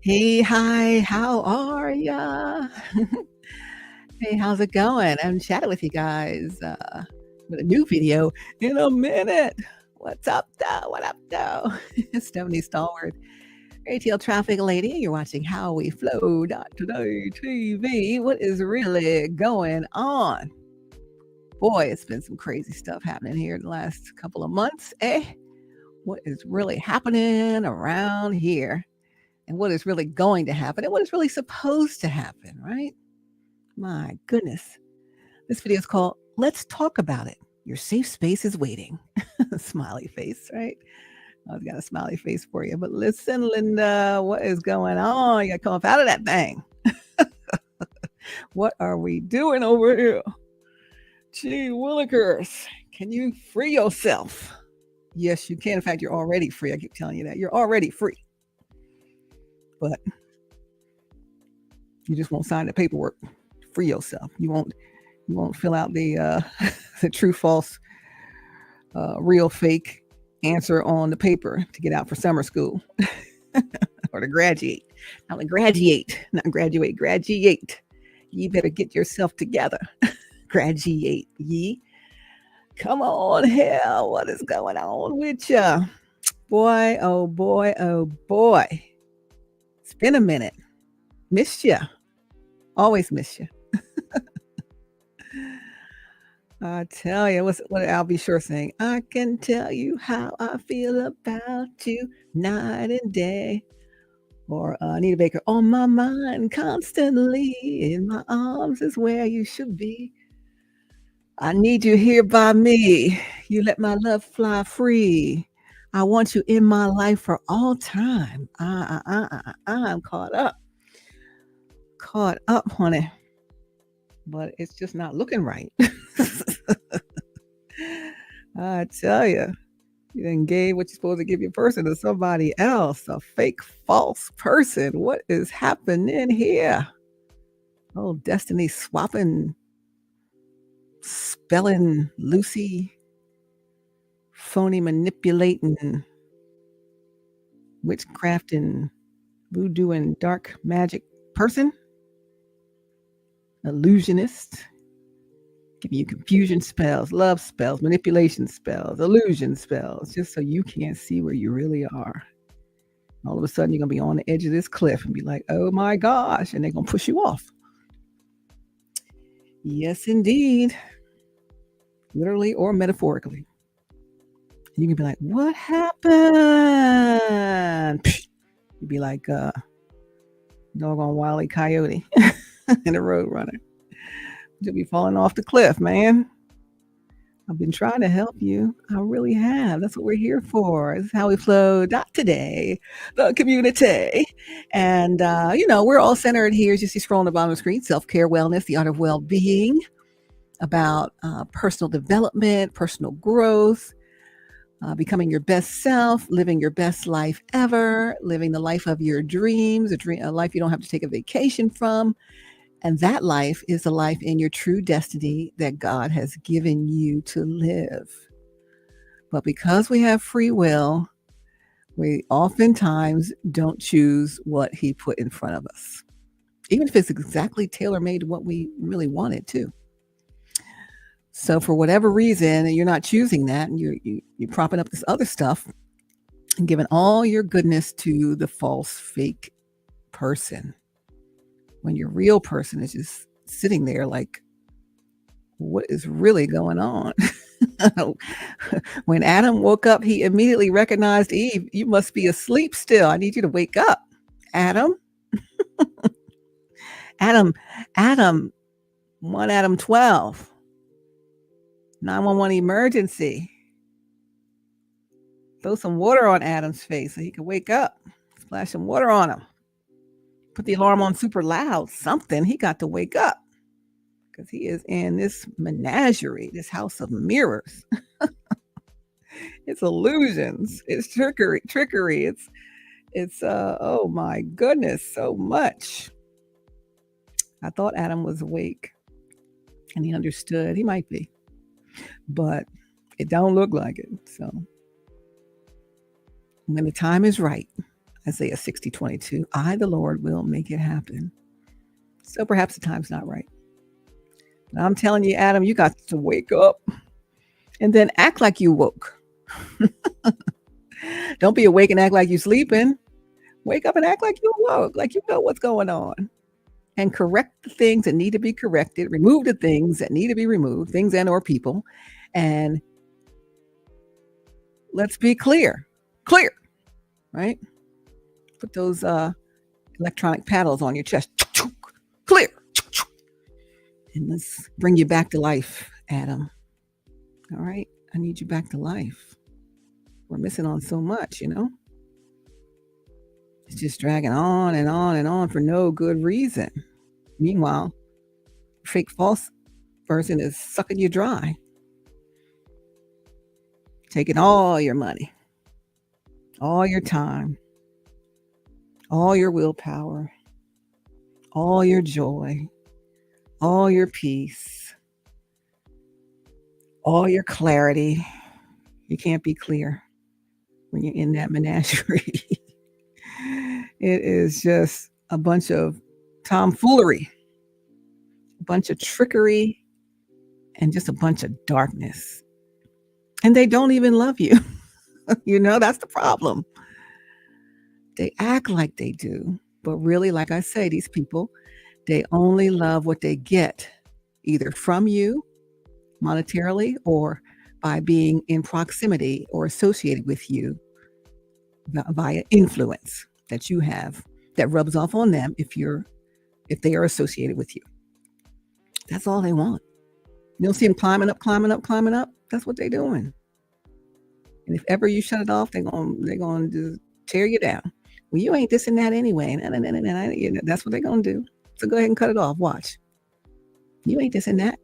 Hey, hi, how are ya? Hey, how's it going? I haven't chatted with you guys with a new video in a minute. What's up, though? What up, though? Stephanie Stallworth, ATL traffic lady. You're watching How We Flow Today TV. What is really going on? Boy, it's been some crazy stuff happening here in the last couple of months, eh? What is really happening around here? And what is really going to happen and what is really supposed to happen, right? My goodness. This video is called Let's Talk About It. Your safe space is waiting. Smiley face, right? I've got a smiley face for you. But listen, Linda, what is going on? You got to come up out of that thing. What are we doing over here? Gee willikers. Can you free yourself? Yes, you can. In fact, you're already free. I keep telling you that. You're already free. But you just won't sign the paperwork. Free yourself. You won't fill out the the true, false, real, fake answer on the paper to get out for summer school or to graduate. Not to graduate, not graduate, graduate. Ye better get yourself together. Graduate, ye. Come on here. What is going on with ya? Boy, oh boy, oh boy. It's been a minute. Missed ya. Always miss you. I tell you, what I'll be sure saying. I can tell you how I feel about you night and day. Or Anita Baker, on my mind constantly, in my arms is where you should be. I need you here by me. You let my love fly free. I want you in my life for all time. I'm caught up, honey. But it's just not looking right. I tell you, you then gave what you're supposed to give your person to somebody else, a fake, false person. What is happening here? Oh, Destiny swapping, spelling, Lucy, phony manipulating, witchcrafting, voodoo and dark magic person, illusionist, giving you confusion spells, love spells, manipulation spells, illusion spells, just so you can't see where you really are. All of a sudden, you're going to be on the edge of this cliff and be like, oh my gosh, and they're going to push you off. Yes, indeed. Literally or metaphorically. You can be like, what happened? You'd be like, doggone Wile E. Coyote and a road runner. You'll be falling off the cliff, man. I've been trying to help you. I really have. That's what we're here for. This is how we flow. Today, the community. And, we're all centered here. As you see scrolling on the bottom of the screen, self-care, wellness, the art of well-being, about personal development, personal growth, becoming your best self, living your best life ever, living the life of your dreams, a life you don't have to take a vacation from. And that life is the life in your true destiny that God has given you to live. But because we have free will, we oftentimes don't choose what He put in front of us, even if it's exactly tailor-made to what we really wanted to. So for whatever reason, you're not choosing that, and you're propping up this other stuff and giving all your goodness to the false, fake person, when your real person is just sitting there like, what is really going on? When Adam woke up, he immediately recognized Eve. You must be asleep still. I need you to wake up, Adam. Adam, 1 Adam 12. 911 emergency. Throw some water on Adam's face so he can wake up. Splash some water on him. Put the alarm on super loud. Something. He got to wake up because he is in this menagerie, this house of mirrors. It's illusions. It's trickery. It's oh my goodness, so much. I thought Adam was awake and he understood. He might be, but it don't look like it. So when the time is right, Isaiah 60:22. I, the Lord, will make it happen. So perhaps the time's not right. But I'm telling you, Adam, you got to wake up and then act like you woke. Don't be awake and act like you're sleeping. Wake up and act like you woke, like you know what's going on. And correct the things that need to be corrected, remove the things that need to be removed, things and or people. And let's be clear. Clear, right? Put those electronic paddles on your chest. Clear. And let's bring you back to life, Adam. All right? I need you back to life. We're missing on so much, you know? It's just dragging on and on and on for no good reason. Meanwhile, fake false person is sucking you dry, taking all your money, all your time, all your willpower, all your joy, all your peace, all your clarity. You can't be clear when you're in that menagerie. It is just a bunch of tomfoolery, a bunch of trickery, and just a bunch of darkness. And they don't even love you. You know, that's the problem. They act like they do, but really, like I say, these people, they only love what they get, either from you monetarily or by being in proximity or associated with you via influence that you have that rubs off on them if they are associated with you. That's all they want. You don't see them climbing up, climbing up, climbing up. That's what they're doing. And if ever you shut it off, they're gonna just tear you down. Well, you ain't this and that anyway. That's what they're gonna do. So go ahead and cut it off. Watch. You ain't this and that.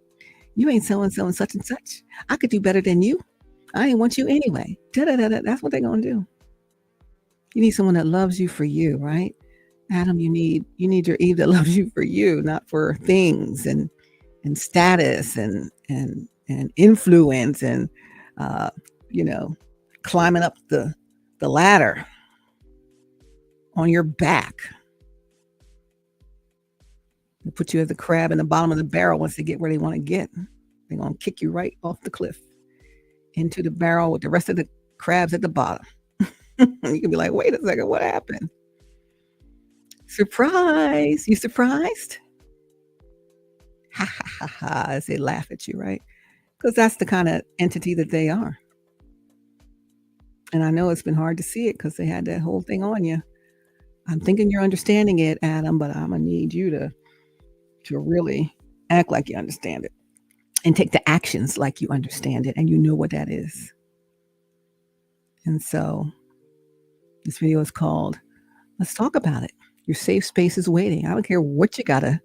You ain't so and so and such and such. I could do better than you. I ain't want you anyway. Da-da-da-da. That's what they're gonna do. You need someone that loves you for you, right? Adam, you need your Eve that loves you for you, not for things and status and influence and climbing up the ladder on your back. They'll put you as the crab in the bottom of the barrel once they get where they want to get. They're gonna kick you right off the cliff into the barrel with the rest of the crabs at the bottom. You can be like, wait a second, what happened? Surprise! You surprised? Ha ha ha ha, as they laugh at you, right? Because that's the kind of entity that they are. And I know it's been hard to see it because they had that whole thing on you. I'm thinking you're understanding it, Adam, but I'm gonna need you to really act like you understand it and take the actions like you understand it and you know what that is. And so this video is called Let's Talk About It. Your safe space is waiting. I don't care what you gotta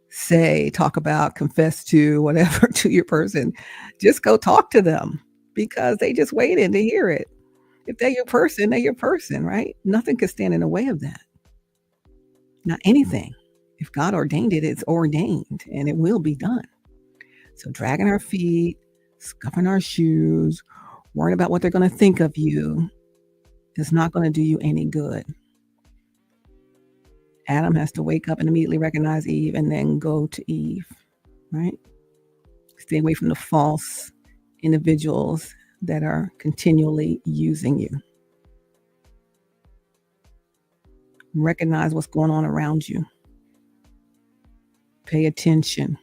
say, talk about, confess to, whatever to your person. Just go talk to them because they just waiting to hear it. If they're your person, right? Nothing can stand in the way of that. Not anything. If God ordained it, it's ordained and it will be done. So dragging our feet, scuffing our shoes, worrying about what they're going to think of you is not going to do you any good. Adam has to wake up and immediately recognize Eve and then go to Eve, right? Stay away from the false individuals that are continually using you. Recognize what's going on around you. Pay attention.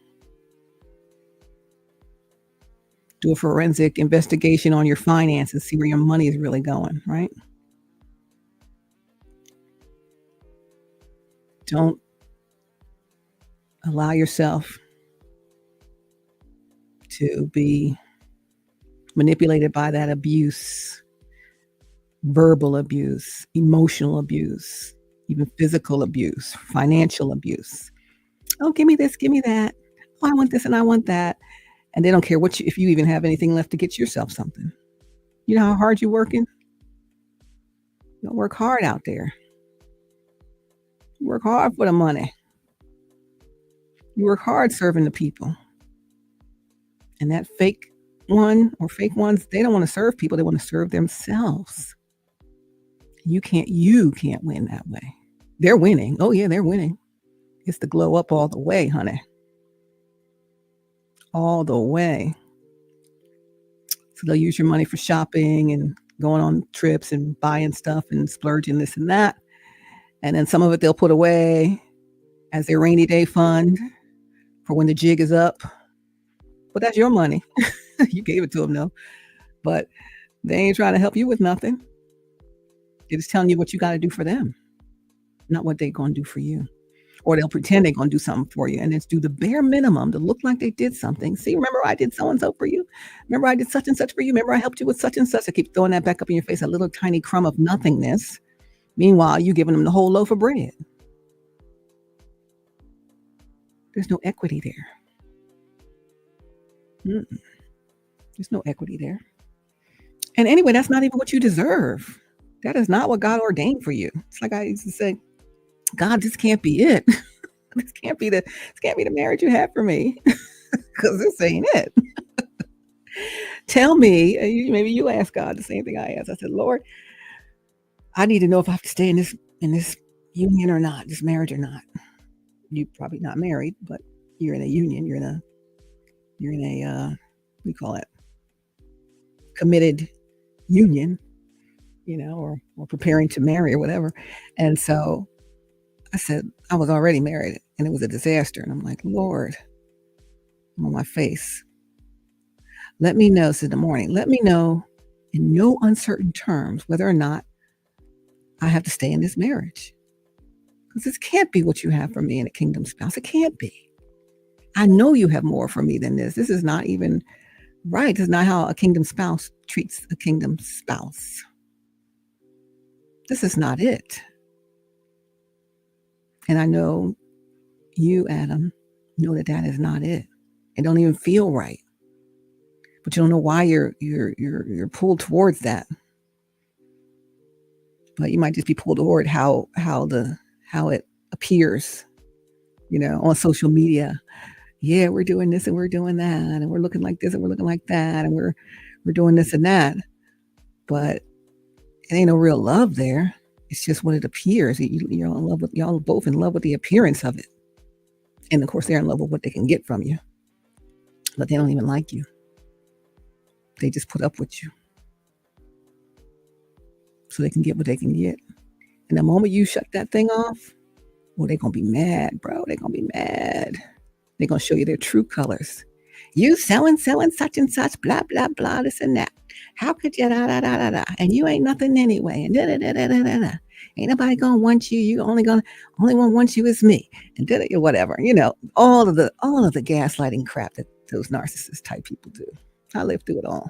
Do a forensic investigation on your finances, see where your money is really going, right? Don't allow yourself to be manipulated by that abuse, verbal abuse, emotional abuse, even physical abuse, financial abuse. Oh, give me this, give me that. Oh, I want this and I want that. And they don't care if you even have anything left to get yourself something. You know how hard you're working? You don't work hard out there. You work hard for the money. You work hard serving the people. And that fake one or fake ones, they don't want to serve people. They want to serve themselves. You can't win that way. They're winning. Oh yeah, they're winning. It's the glow up all the way, honey. All the way. So they'll use your money for shopping and going on trips and buying stuff and splurging this and that. And then some of it they'll put away as their rainy day fund for when the jig is up. But that's your money. You gave it to them, though. But they ain't trying to help you with nothing. They're just telling you what you got to do for them, not what they're going to do for you. Or they'll pretend they're going to do something for you and just do the bare minimum to look like they did something. See, remember I did so and so for you? Remember I did such and such for you? Remember I helped you with such and such? I keep throwing that back up in your face, a little tiny crumb of nothingness. Meanwhile, you giving them the whole loaf of bread. There's no equity there. Mm-mm. There's no equity there. And anyway, that's not even what you deserve. That is not what God ordained for you. It's like I used to say, God, this can't be it. This can't be the marriage you have for me. Because this ain't it. Tell me, maybe you ask God the same thing I asked. I said, Lord, I need to know if I have to stay in this union or not, this marriage or not. You're probably not married, but you're in a union. You're in a what do you call it? Committed union, or preparing to marry or whatever. And so I said, I was already married and it was a disaster. And I'm like, Lord, I'm on my face. Let me know, this is the morning. Let me know in no uncertain terms whether or not I have to stay in this marriage. Because this can't be what you have for me in a kingdom spouse. It can't be. I know you have more for me than this. This is not even right. This is not how a kingdom spouse treats a kingdom spouse. This is not it. And I know you, Adam, know that is not it. It don't even feel right. But you don't know why you're pulled towards that. But you might just be pulled toward how it appears, on social media. Yeah, we're doing this and we're doing that, and we're looking like this and we're looking like that, and we're doing this and that. But it ain't no real love there. It's just what it appears. You're in love with, y'all both in love with the appearance of it. And of course, they're in love with what they can get from you. But they don't even like you. They just put up with you. So they can get what they can get. And the moment you shut that thing off, well, they're going to be mad, bro. They're going to be mad. They're going to show you their true colors. You selling such and such, blah, blah, blah, this and that. How could you, da, da, da, da, da. And you ain't nothing anyway. And da, da, da, da, da, da, da. Ain't nobody going to want you. You only one wants you is me. And da, da, whatever. All of the gaslighting crap that those narcissist type people do. I lived through it all.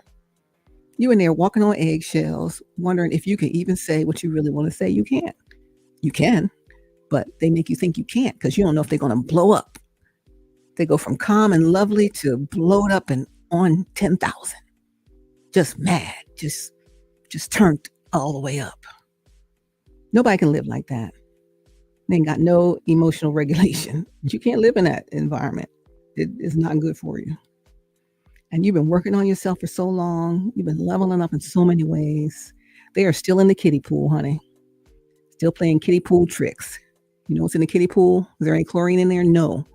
You in there walking on eggshells, wondering if you can even say what you really want to say. You can't. You can, but they make you think you can't because you don't know if they're going to blow up. They go from calm and lovely to blowed up and on 10,000. Just mad, just turned all the way up. Nobody can live like that. They ain't got no emotional regulation. You can't live in that environment. It is not good for you. And you've been working on yourself for so long. You've been leveling up in so many ways. They are still in the kiddie pool, honey. Still playing kiddie pool tricks. You know what's in the kiddie pool? Is there any chlorine in there? No.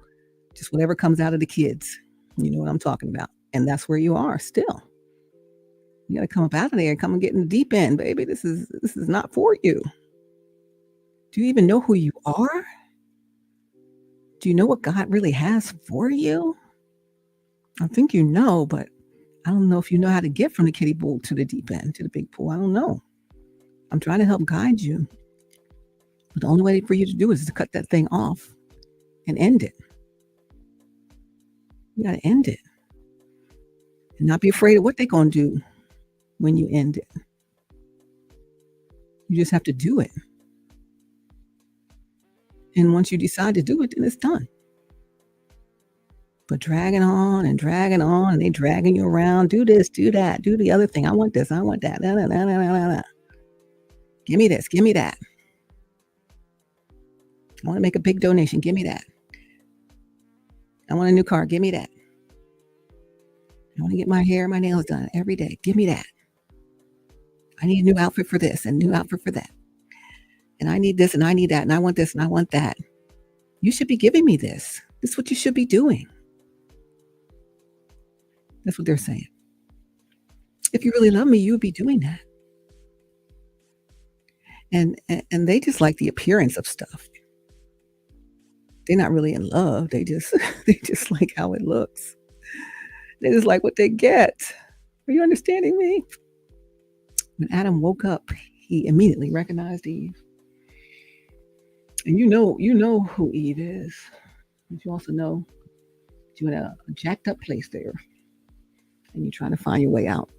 Just whatever comes out of the kids. You know what I'm talking about. And that's where you are still. You got to come up out of there and come and get in the deep end, baby. This is not for you. Do you even know who you are? Do you know what God really has for you? I think you know, but I don't know if you know how to get from the kiddie pool to the deep end, to the big pool. I don't know. I'm trying to help guide you. But the only way for you to do it is to cut that thing off and end it. You got to end it. And not be afraid of what they're going to do when you end it. You just have to do it. And once you decide to do it, then it's done. But dragging on, and they dragging you around. Do this, do that, do the other thing. I want this, I want that. Nah, nah, nah, nah, nah, nah. Give me this, give me that. I want to make a big donation. Give me that. I want a new car. Give me that. I want to get my hair, my nails done every day. Give me that. I need a new outfit for this and a new outfit for that. and I need this and I need that and I want this and I want that. You should be giving me this. This is what you should be doing. That's what they're saying. If you really love me, you would be doing that. And they just like the appearance of stuff. They're not really in love. They just they just like how it looks. They just like what they get. Are you understanding me? When Adam woke up, he immediately recognized Eve. And you know who Eve is. But you also know you're in a jacked up place there and you're trying to find your way out.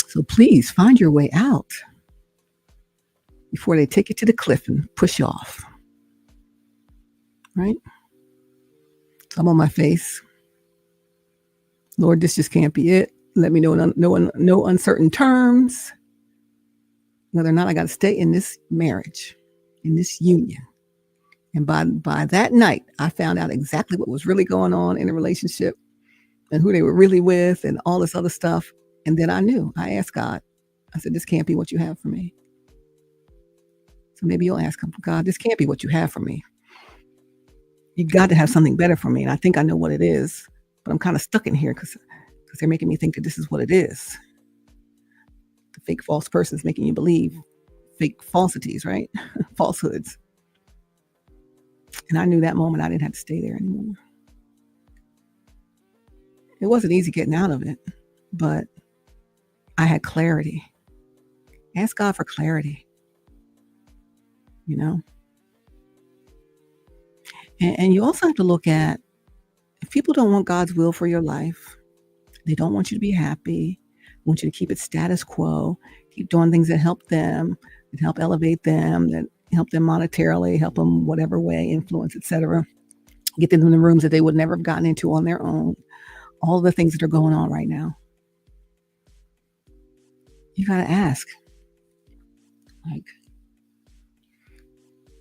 So please find your way out before they take you to the cliff and push you off. Right? So I'm on my face. Lord, this just can't be it. Let me know in no uncertain terms whether or not I got to stay in this marriage, in this union. And by that night, I found out exactly what was really going on in the relationship and who they were really with and all this other stuff. And then I knew. I asked God. I said, this can't be what you have for me. So maybe you'll ask him, God, this can't be what you have for me. You got to have something better for me. And I think I know what it is, but I'm kind of stuck in here because they're making me think that this is what it is. The fake false person is making you believe fake falsities, right? Falsehoods. And I knew that moment I didn't have to stay there anymore. It wasn't easy getting out of it, but I had clarity. Ask God for clarity, you know? And you also have to look at, if people don't want God's will for your life, they don't want you to be happy, want you to keep it status quo, keep doing things that help them, that help elevate them, that help them monetarily, help them whatever way, influence, etc. Get them in the rooms that they would never have gotten into on their own. All the things that are going on right now. You got to ask, like,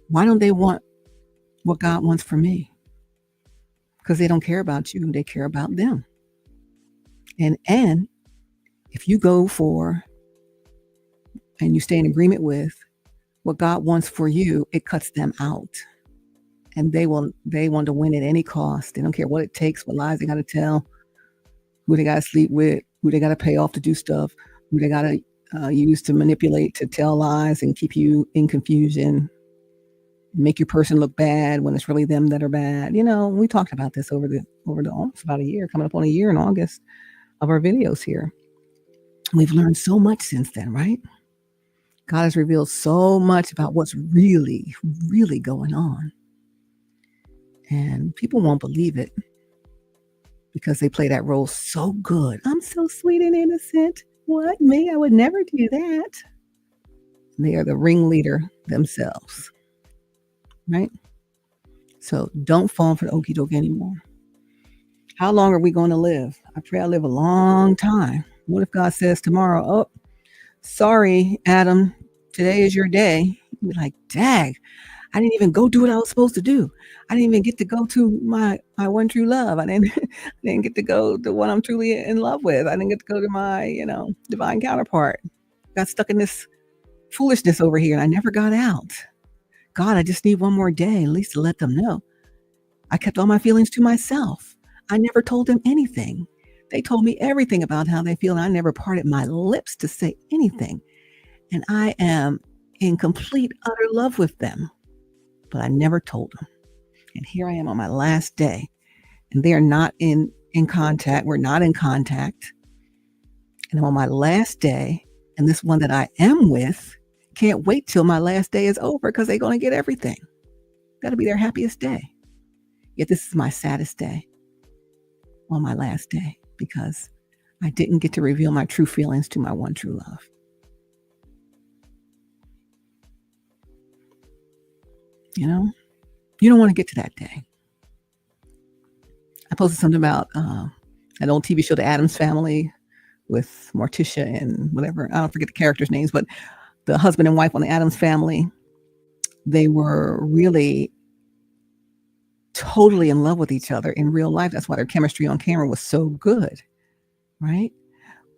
why don't they want what God wants for me? Because they don't care about you, they care about them. And if you go for and you stay in agreement with what God wants for you, it cuts them out. And they want to win at any cost. They don't care what it takes, what lies they got to tell, who they got to sleep with, who they got to pay off to do stuff, who they got to use to manipulate, to tell lies and keep you in confusion, make your person look bad when it's really them that are bad. You know, we talked about this over the almost about a year, coming up on a year in August of our videos here. We've learned so much since then, right? God has revealed so much about what's really, really going on. And people won't believe it because they play that role so good. I'm so sweet and innocent. What? Me? I would never do that. They are the ringleader themselves. Right? So don't fall for the okie doke anymore. How long are we going to live? I pray I live a long time. What if God says tomorrow, oh, sorry, Adam, today is your day. You'd be like, dag, I didn't even go do what I was supposed to do. I didn't even get to go to my one true love. I didn't get to go to one I'm truly in love with. I didn't get to go to my, divine counterpart. Got stuck in this foolishness over here and I never got out. God, I just need one more day, at least to let them know. I kept all my feelings to myself. I never told them anything. They told me everything about how they feel, and I never parted my lips to say anything. And I am in complete, utter love with them. But I never told them. And here I am on my last day. And they are not in contact. We're not in contact. And I'm on my last day. And this one that I am with can't wait till my last day is over because they're going to get everything. That'll be their happiest day. Yet this is my saddest day on my last day because I didn't get to reveal my true feelings to my one true love. You don't want to get to that day. I posted something about an old TV show, The Addams Family, with Morticia and whatever. I don't forget the characters' names, but the husband and wife on The Addams Family, they were really totally in love with each other in real life. That's why their chemistry on camera was so good, right?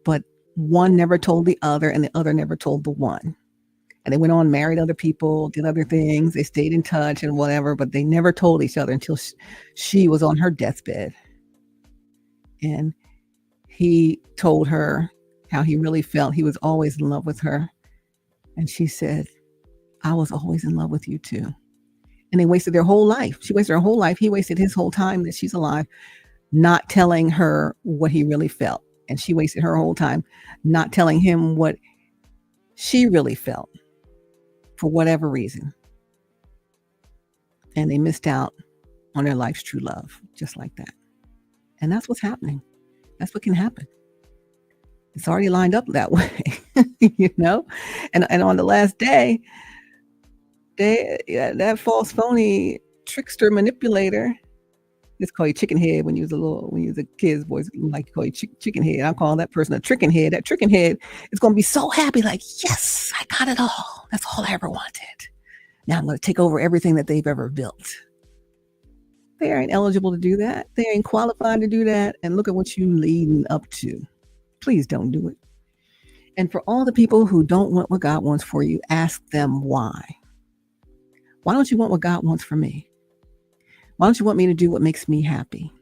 But one never told the other and the other never told the one. and they went on, married other people, did other things. They stayed in touch and whatever, but they never told each other until she was on her deathbed. And he told her how he really felt. He was always in love with her. And she said, I was always in love with you too. And they wasted their whole life. She wasted her whole life. He wasted his whole time that she's alive, not telling her what he really felt. And she wasted her whole time not telling him what she really felt for whatever reason. And they missed out on their life's true love, just like that. And that's what's happening. That's what can happen. It's already lined up that way, you know? And on the last day, that false, phony trickster manipulator, just call you chicken head when you was a kid's voice, like to call you chicken head. I call that person a tricking head. That tricking head is going to be so happy, like, yes, I got it all. That's all I ever wanted. Now I'm going to take over everything that they've ever built. They ain't eligible to do that. They ain't qualified to do that. And look at what you leading up to. Please don't do it. And for all the people who don't want what God wants for you, ask them why. Why don't you want what God wants for me? Why don't you want me to do what makes me happy?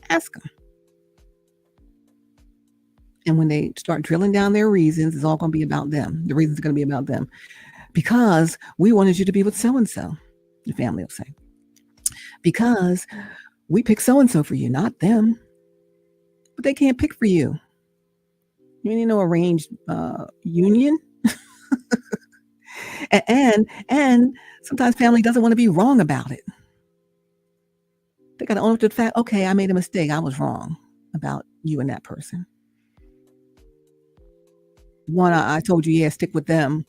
Ask them. And when they start drilling down their reasons, it's all going to be about them. The reasons are going to be about them. Because we wanted you to be with so-and-so, the family will say. Because we picked so-and-so for you, not them. But they can't pick for you. You ain't no arranged union. and sometimes family doesn't want to be wrong about it. They got to own up to the fact, okay, I made a mistake. I was wrong about you and that person. One, I told you, yeah, stick with them.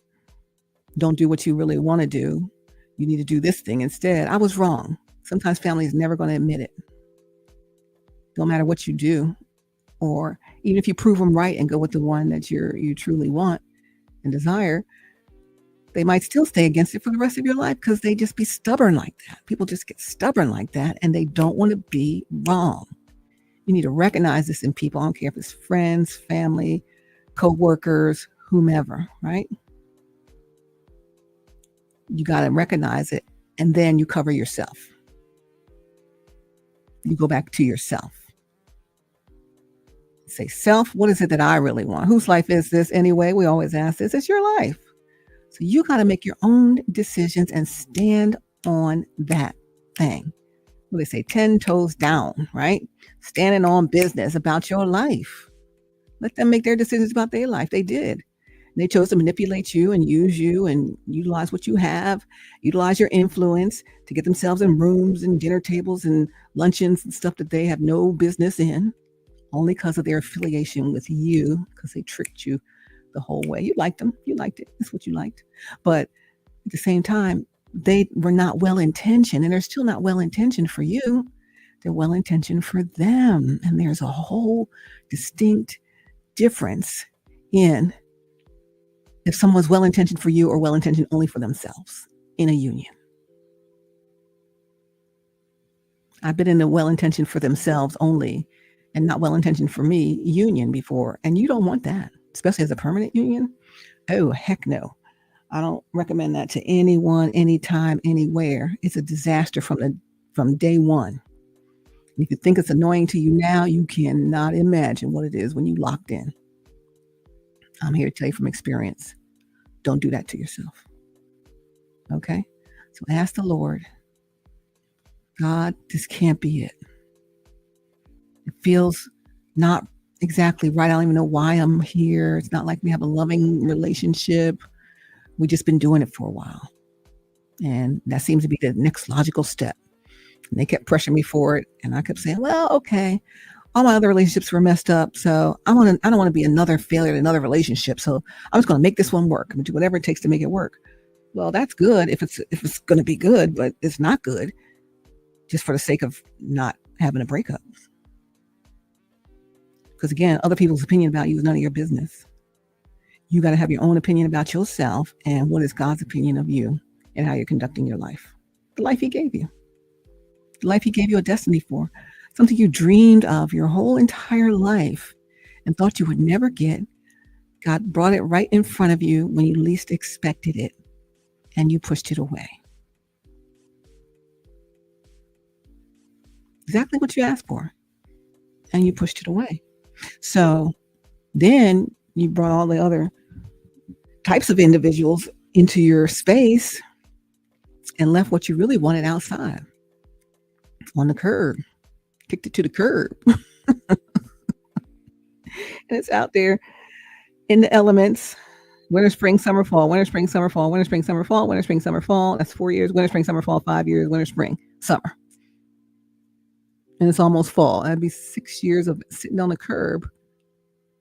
Don't do what you really want to do. You need to do this thing instead. I was wrong. Sometimes family is never going to admit it. No matter what you do, or even if you prove them right and go with the one that you truly want and desire, they might still stay against it for the rest of your life because they just be stubborn like that. People just get stubborn like that and they don't want to be wrong. You need to recognize this in people. I don't care if it's friends, family, co-workers, whomever, right? You got to recognize it and then you cover yourself. You go back to yourself. Say, self, what is it that I really want? Whose life is this anyway? We always ask this. It's your life. So you got to make your own decisions and stand on that thing. What they say, 10 toes down, right? Standing on business about your life. Let them make their decisions about their life. They did. They chose to manipulate you and use you and utilize what you have, utilize your influence to get themselves in rooms and dinner tables and luncheons and stuff that they have no business in, only because of their affiliation with you, because they tricked you the whole way. You liked them. You liked it. That's what you liked. But at the same time, they were not well-intentioned, and they're still not well-intentioned for you. They're well-intentioned for them. And there's a whole distinct difference in if someone's well-intentioned for you or well-intentioned only for themselves in a union. I've been in the well-intentioned for themselves only and not well-intentioned for me union before. And you don't want that, especially as a permanent union. Oh, heck no. I don't recommend that to anyone, anytime, anywhere. It's a disaster from day one. If you think it's annoying to you now, you cannot imagine what it is when you locked in. I'm here to tell you from experience. Don't do that to yourself. Okay? So ask the Lord, God, this can't be it. It feels not exactly right. I don't even know why I'm here. It's not like we have a loving relationship. We've just been doing it for a while. And that seems to be the next logical step. And they kept pressuring me for it. And I kept saying, well, okay. All my other relationships were messed up. So I don't want to be another failure in another relationship. So I'm just going to make this one work. I'm going to do whatever it takes to make it work. Well, that's good if it's going to be good, but it's not good just for the sake of not having a breakup. Because again, other people's opinion about you is none of your business. You got to have your own opinion about yourself and what is God's opinion of you and how you're conducting your life. The life he gave you. The life he gave you a destiny for. Something you dreamed of your whole entire life and thought you would never get. God brought it right in front of you when you least expected it. and you pushed it away. Exactly what you asked for, and you pushed it away. So then you brought all the other types of individuals into your space and left what you really wanted outside on the curb, kicked it to the curb. And it's out there in the elements. Winter, spring, summer, fall, winter, spring, summer, fall, winter, spring, summer, fall, winter, spring, summer, fall. That's 4 years. Winter, spring, summer, fall, 5 years. Winter, spring, summer. And it's almost fall. That'd be 6 years of sitting on the curb,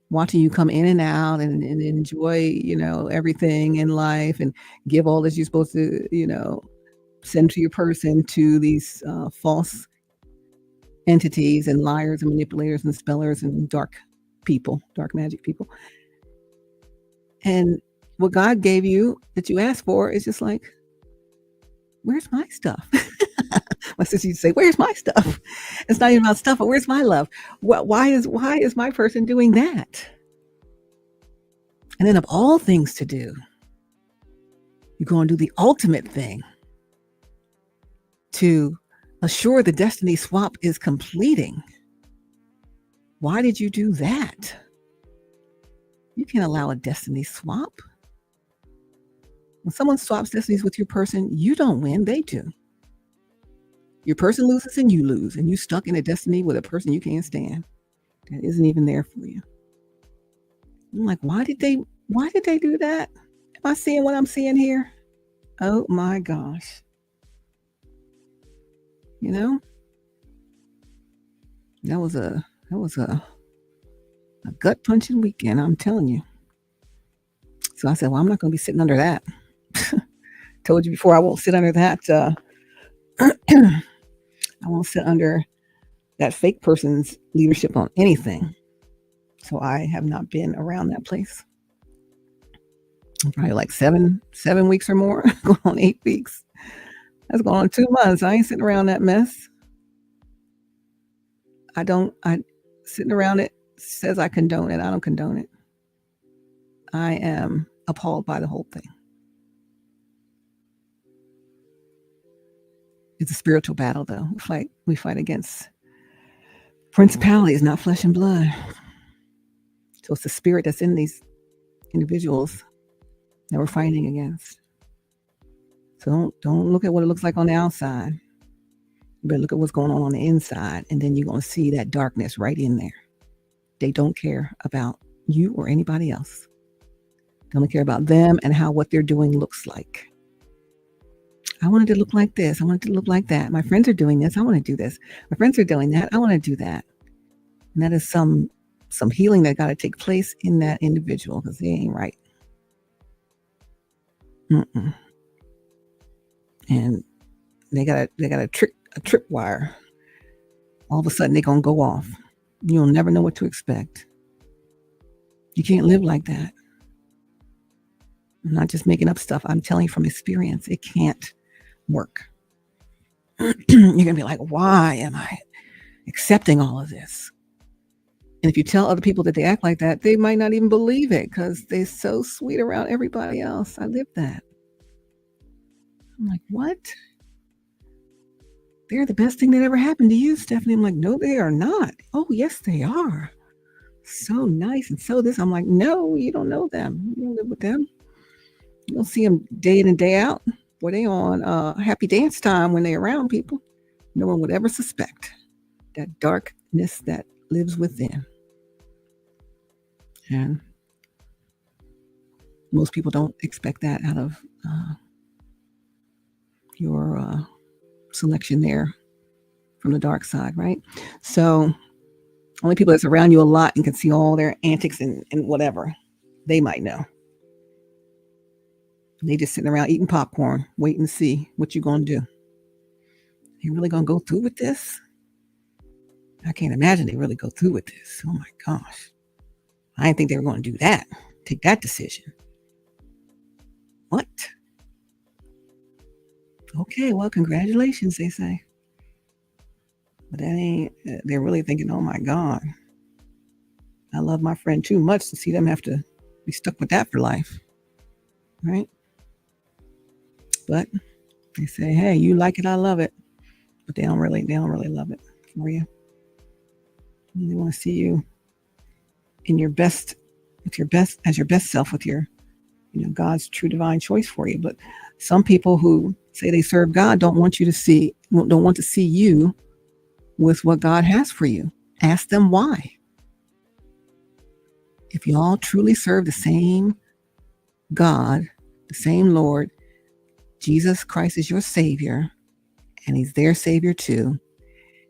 watching you come in and out and enjoy, everything in life and give all that you're supposed to, send to your person to these false entities and liars and manipulators and spellers and dark magic people. And what God gave you that you asked for is just like, where's my stuff? My sister used to say, where's my stuff? It's not even about stuff, but where's my love? Why is my person doing that? And then of all things to do, you're going to do the ultimate thing to assure the destiny swap is completing. Why did you do that? You can't allow a destiny swap. When someone swaps destinies with your person, you don't win, they do. Your person loses and you lose, and you stuck in a destiny with a person you can't stand that isn't even there for you. I'm like, why did they do that? Am I seeing what I'm seeing here? Oh my gosh. That was a gut punching weekend, I'm telling you. So I said, well, I'm not going to be sitting under that. Told you before, I won't sit under that. I won't sit under that fake person's leadership on anything. So I have not been around that place. Probably like seven weeks or more, going on 8 weeks. That's going on 2 months. I ain't sitting around that mess. Sitting around it says I condone it. I don't condone it. I am appalled by the whole thing. It's a spiritual battle, though. We fight against principalities, not flesh and blood. So it's the spirit that's in these individuals that we're fighting against. So don't look at what it looks like on the outside. You better look at what's going on the inside, and then you're going to see that darkness right in there. They don't care about you or anybody else. They don't care about them and what they're doing looks like. I wanted to look like this. I wanted to look like that. My friends are doing this. I want to do this. My friends are doing that. I want to do that. And that is some healing that got to take place in that individual because they ain't right. And they got a tripwire. All of a sudden they're gonna go off. You'll never know what to expect. You can't live like that. I'm not just making up stuff. I'm telling you from experience, it can't work. You're gonna be like, why am I accepting all of this? And if you tell other people that they act like that, they might not even believe it because they're so sweet around everybody else. I live that. I'm like, what? They're the best thing that ever happened to you, Stephanie. I'm like, no, they are not. Oh, yes, they are. So nice and so this. I'm like, no, you don't know them. You don't live with them. You don't see them day in and day out. Boy, they on happy dance time when they're around people. No one would ever suspect that darkness that lives within. And most people don't expect that out of your selection there from the dark side, right? So only people that's around you a lot and can see all their antics and whatever, they might know. They just sitting around eating popcorn, waiting to see what you're going to do. You really going to go through with this? I can't imagine they really go through with this. Oh my gosh. I didn't think they were going to do that. Take that decision. What? Okay, well, congratulations, they say. But that ain't, they're really thinking, oh my God, I love my friend too much to see them have to be stuck with that for life. Right? But they say, hey, you like it, I love it. But they don't really love it for you. They want to see you in your best, with your best, as your best self, with your, God's true divine choice for you. But some people who say they serve God don't want to see you with what God has for you. Ask them why. If you all truly serve the same God, the same Lord, Jesus Christ is your Savior, and He's their Savior too.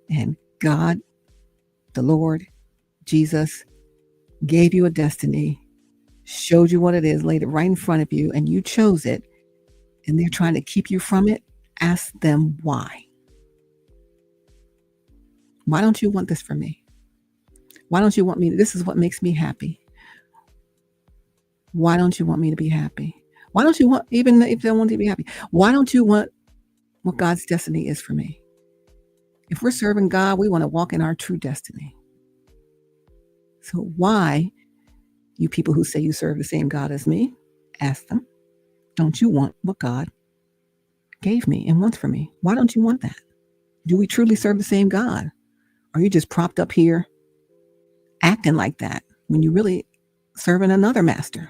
And God, the Lord, Jesus, gave you a destiny, showed you what it is, laid it right in front of you, and you chose it, and they're trying to keep you from it. Ask them why. Why don't you want this for me? Why don't you want me? This is what makes me happy. Why don't you want me to be happy? Why don't you want, even if they want to be happy, why don't you want what God's destiny is for me? If we're serving God, we want to walk in our true destiny. So why, you people who say you serve the same God as me, ask them, don't you want what God gave me and wants for me? Why don't you want that? Do we truly serve the same God? Or are you just propped up here acting like that when you really serving another master?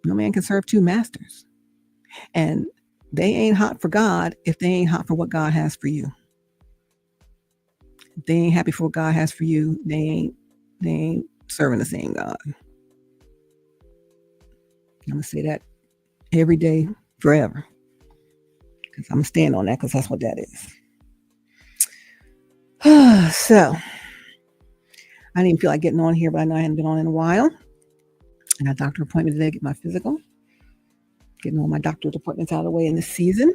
No man can serve two masters. And they ain't hot for God if they ain't hot for what God has for you. If they ain't happy for what God has for you, they ain't serving the same God. I'm going to say that every day, forever. Because I'm going to stand on that, because that's what that is. So, I didn't even feel like getting on here, but I know I hadn't been on in a while. I got a doctor appointment today to get my physical. Getting all my doctor's appointments out of the way in this season.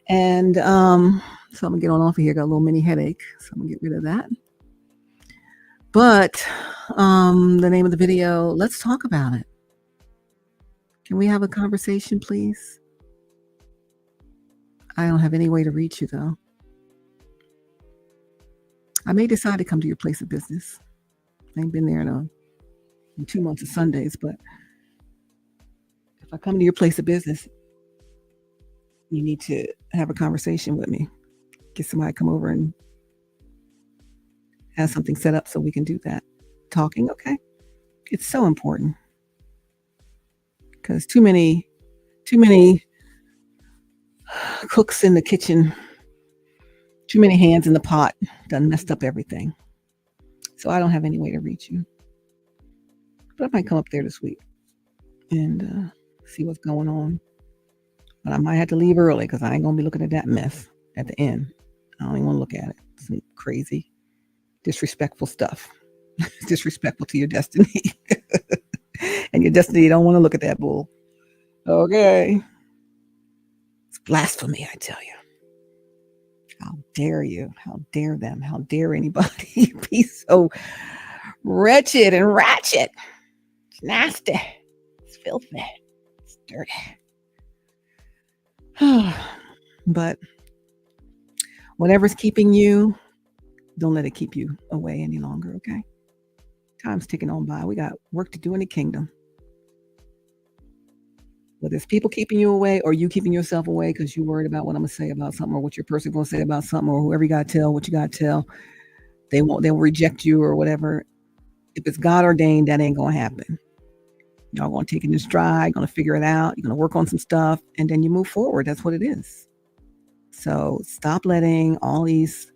And so I'm going to get on off of here. Got a little mini headache, so I'm going to get rid of that. But the name of the video, let's talk about it. Can we have a conversation, please? I don't have any way to reach you, though. I may decide to come to your place of business. I ain't been there in 2 months of Sundays, but if I come to your place of business, you need to have a conversation with me. Get somebody to come over and have something set up so we can do that. Talking, okay? It's so important. Because too many cooks in the kitchen, too many hands in the pot done messed up everything. So I don't have any way to reach you. But I might come up there this week and see what's going on. But I might have to leave early because I ain't going to be looking at that mess at the end. I don't even want to look at it. Some crazy, disrespectful stuff. Disrespectful to your destiny. And your destiny, you don't want to look at that bull. Okay. It's blasphemy, I tell you. How dare you? How dare them? How dare anybody be so wretched and ratchet? It's nasty. It's filthy. It's dirty. But whatever's keeping you, don't let it keep you away any longer, okay? Time's ticking on by. We got work to do in the kingdom. Whether it's people keeping you away or you keeping yourself away because you're worried about what I'm going to say about something or what your person going to say about something or whoever you got to tell, what you got to tell, they'll reject you or whatever. If it's God ordained, that ain't going to happen. Y'all going to take it in stride, going to figure it out, you're going to work on some stuff, and then you move forward. That's what it is. So stop letting all these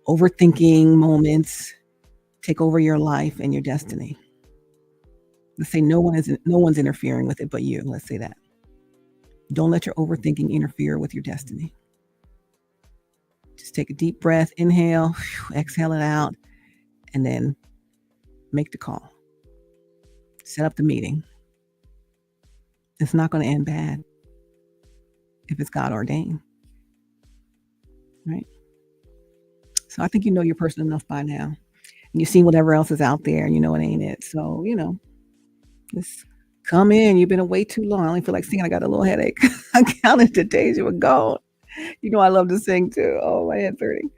overthinking moments take over your life and your destiny. Let's say no one's interfering with it but you. Let's say that. Don't let your overthinking interfere with your destiny. Just take a deep breath, inhale, exhale it out, and then make the call. Set up the meeting. It's not going to end bad if it's God ordained. Right? So I think you know your person enough by now. And you see whatever else is out there and you know it ain't it. So, just come in. You've been away too long. I only feel like singing. I got a little headache. I counted the days you were gone. You know I love to sing too. Oh, my head's hurting.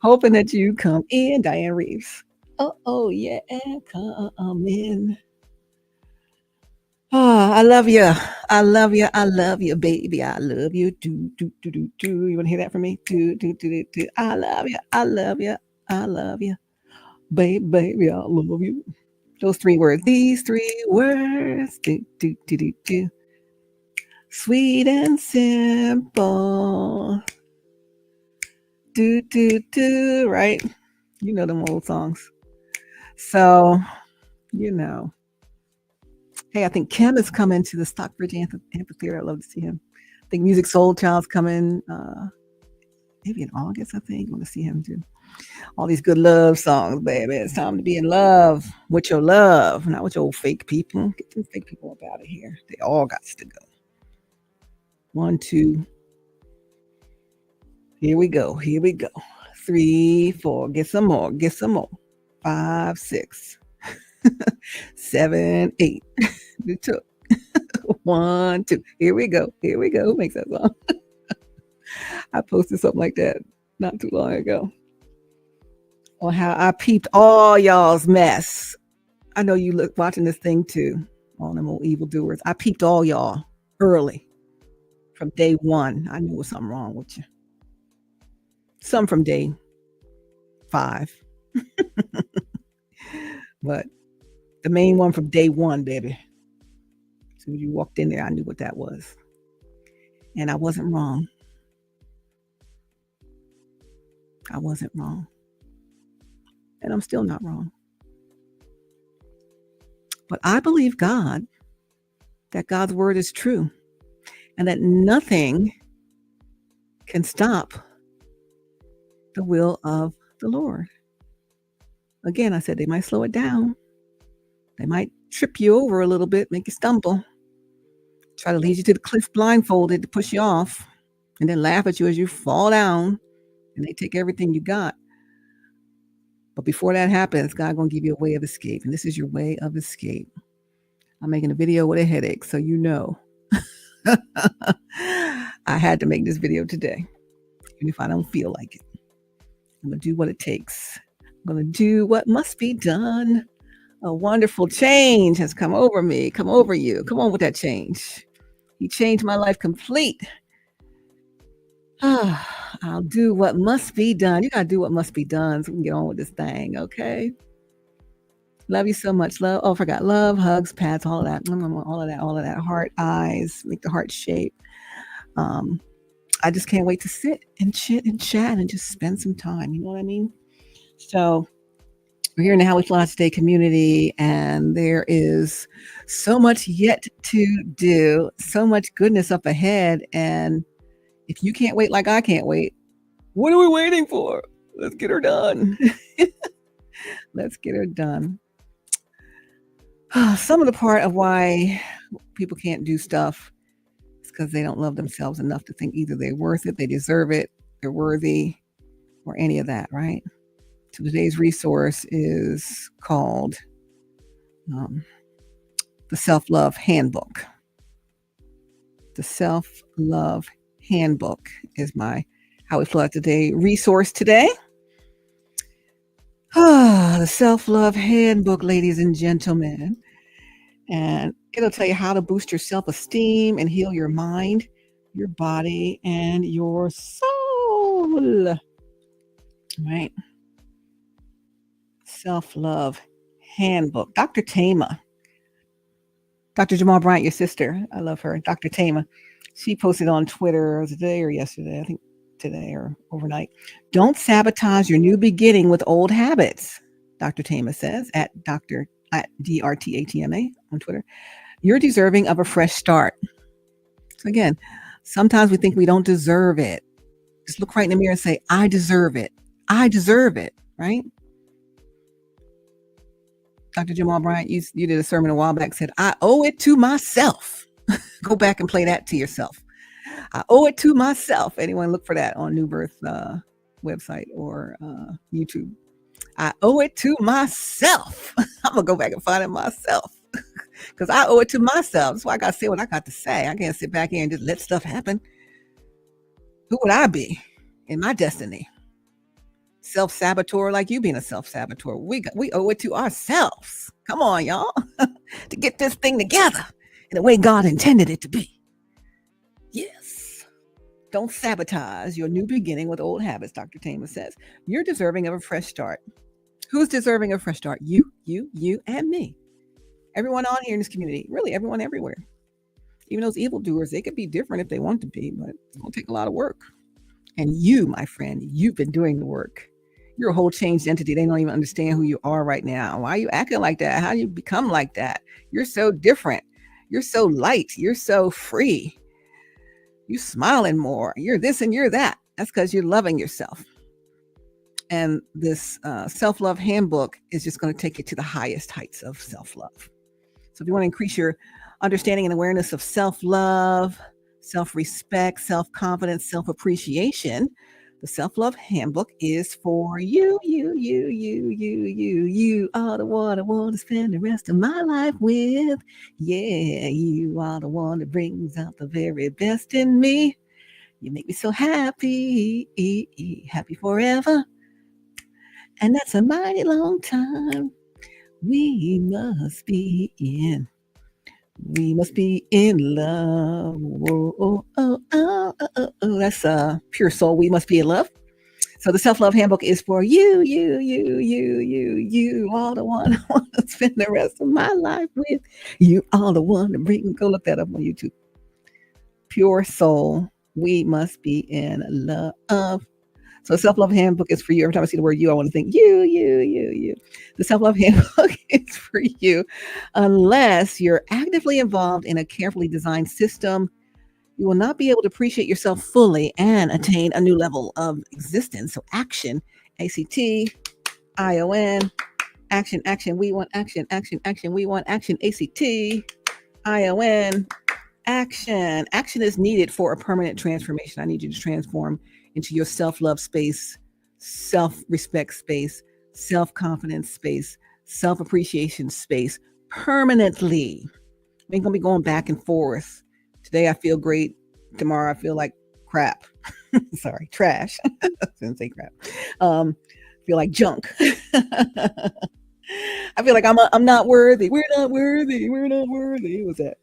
Hoping that you come in, Diane Reeves. Oh, yeah, come in. Oh, I love you. I love you. I love you, baby. I love you. Do, do, do, do, do. You want to hear that from me? Do, do, do, do, do. I love you. I love you. I love you. Baby, I love you. Those three words. These three words. Do, do, do, do, do. Sweet and simple. Do, do, do. Right? You know them old songs. So, you know. Hey, I think Kim is coming to the Stockbridge Amphitheater. I'd love to see him. I think Music Soul Child's coming maybe in August, I think. I want to see him too. All these good love songs, baby. It's time to be in love with your love, not with your old fake people. Get them fake people up out of here. They all got to go. 1, 2. Here we go. Here we go. 3, 4. Get some more. Get some more. 5, 6. 7, 8. You took 1, 2. Here we go. Here we go. Who makes that song? I posted something like that not too long ago. On how I peeped all y'all's mess. I know you look watching this thing too. All them old evildoers. I peeped all y'all early. From day one. I knew there was something wrong with you. Some from day 5. But the main one from day 1, baby. As soon as you walked in there, I knew what that was. And I wasn't wrong. I wasn't wrong. And I'm still not wrong. But I believe God, that God's word is true, and that nothing can stop the will of the Lord. Again, I said they might slow it down. They might trip you over a little bit, make you stumble, try to lead you to the cliff blindfolded to push you off, and then laugh at you as you fall down, and they take everything you got. But before that happens, God's going to give you a way of escape, and this is your way of escape. I'm making a video with a headache, so you know. I had to make this video today, even if I don't feel like it. I'm going to do what it takes. I'm going to do what must be done. A wonderful change has come over me, come over you. Come on with that change. He changed my life complete. I'll do what must be done. You got to do what must be done so we can get on with this thing, okay? Love you so much. Love. Oh, I forgot. Love, hugs, pats, all of that. All of that. Heart, eyes, make the heart shape. I just can't wait to sit and chit and chat and just spend some time. You know what I mean? So we're here in the How We Fly Today community, and there is so much yet to do, so much goodness up ahead. And if you can't wait like I can't wait, what are we waiting for? Let's get her done. Let's get her done. Some of the part of why people can't do stuff is because they don't love themselves enough to think either they're worth it, they deserve it, they're worthy, or any of that, right? So today's resource is called the Self-Love Handbook. The Self-Love Handbook is my How We Fly Today resource today. The Self-Love Handbook, ladies and gentlemen. And it'll tell you how to boost your self-esteem and heal your mind, your body, and your soul. Right? Self-Love Handbook. Dr. Tama. Dr. Jamal Bryant, your sister. I love her. Dr. Tama. She posted on Twitter, was it today or yesterday? I think today or overnight. Don't sabotage your new beginning with old habits. Dr. Tama says at DRTATMA on Twitter. You're deserving of a fresh start. So again, sometimes we think we don't deserve it. Just look right in the mirror and say, I deserve it. I deserve it, right? Dr. Jamal Bryant, you did a sermon a while back, said, I owe it to myself. Go back and play that to yourself. I owe it to myself. Anyone look for that on New Birth website or YouTube. I owe it to myself. I'm going to go back and find it myself because I owe it to myself. That's why I got to say what I got to say. I can't sit back here and just let stuff happen. Who would I be in my destiny? Self-saboteur like you being a self-saboteur. We owe it to ourselves. Come on, y'all, to get this thing together in the way God intended it to be. Yes. Don't sabotage your new beginning with old habits, Dr. Tamer says. You're deserving of a fresh start. Who's deserving of a fresh start? You, and me. Everyone on here in this community. Really, everyone everywhere. Even those evildoers, they could be different if they want to be, but it's going to take a lot of work. And you, my friend, you've been doing the work. You're a whole changed entity. They don't even understand who you are right now. Why are you acting like that? How do you become like that? You're so different. You're so light. You're so free. You're smiling more. You're this and you're that. That's because you're loving yourself. And this self-love handbook is just going to take you to the highest heights of self-love. So if you want to increase your understanding and awareness of self-love, self-respect, self-confidence, self-appreciation, the self-love handbook is for you. You are the one I want to spend the rest of my life with. Yeah, you are the one that brings out the very best in me. You make me so happy, happy forever. And that's a mighty long time. We must be in love. That's pure soul. We must be in love. So the self-love handbook is for you. You are the one I want to spend the rest of my life with. You are the one to bring. Go look that up on YouTube. Pure soul. We must be in love. So self-love handbook is for you. Every time I see the word you, I want to think you. The self-love handbook is for you. Unless you're actively involved in a carefully designed system, you will not be able to appreciate yourself fully and attain a new level of existence. So action, ACT-ION, action. We want action. We want action, ACT-ION, action. Action is needed for a permanent transformation. I need you to transform into your self-love space, self-respect space, self-confidence space, self-appreciation space permanently. We ain't gonna be going back and forth. Today I feel great. Tomorrow I feel like crap. Sorry, trash. I didn't say crap. Feel like junk. I feel like I'm not worthy. We're not worthy. What's that?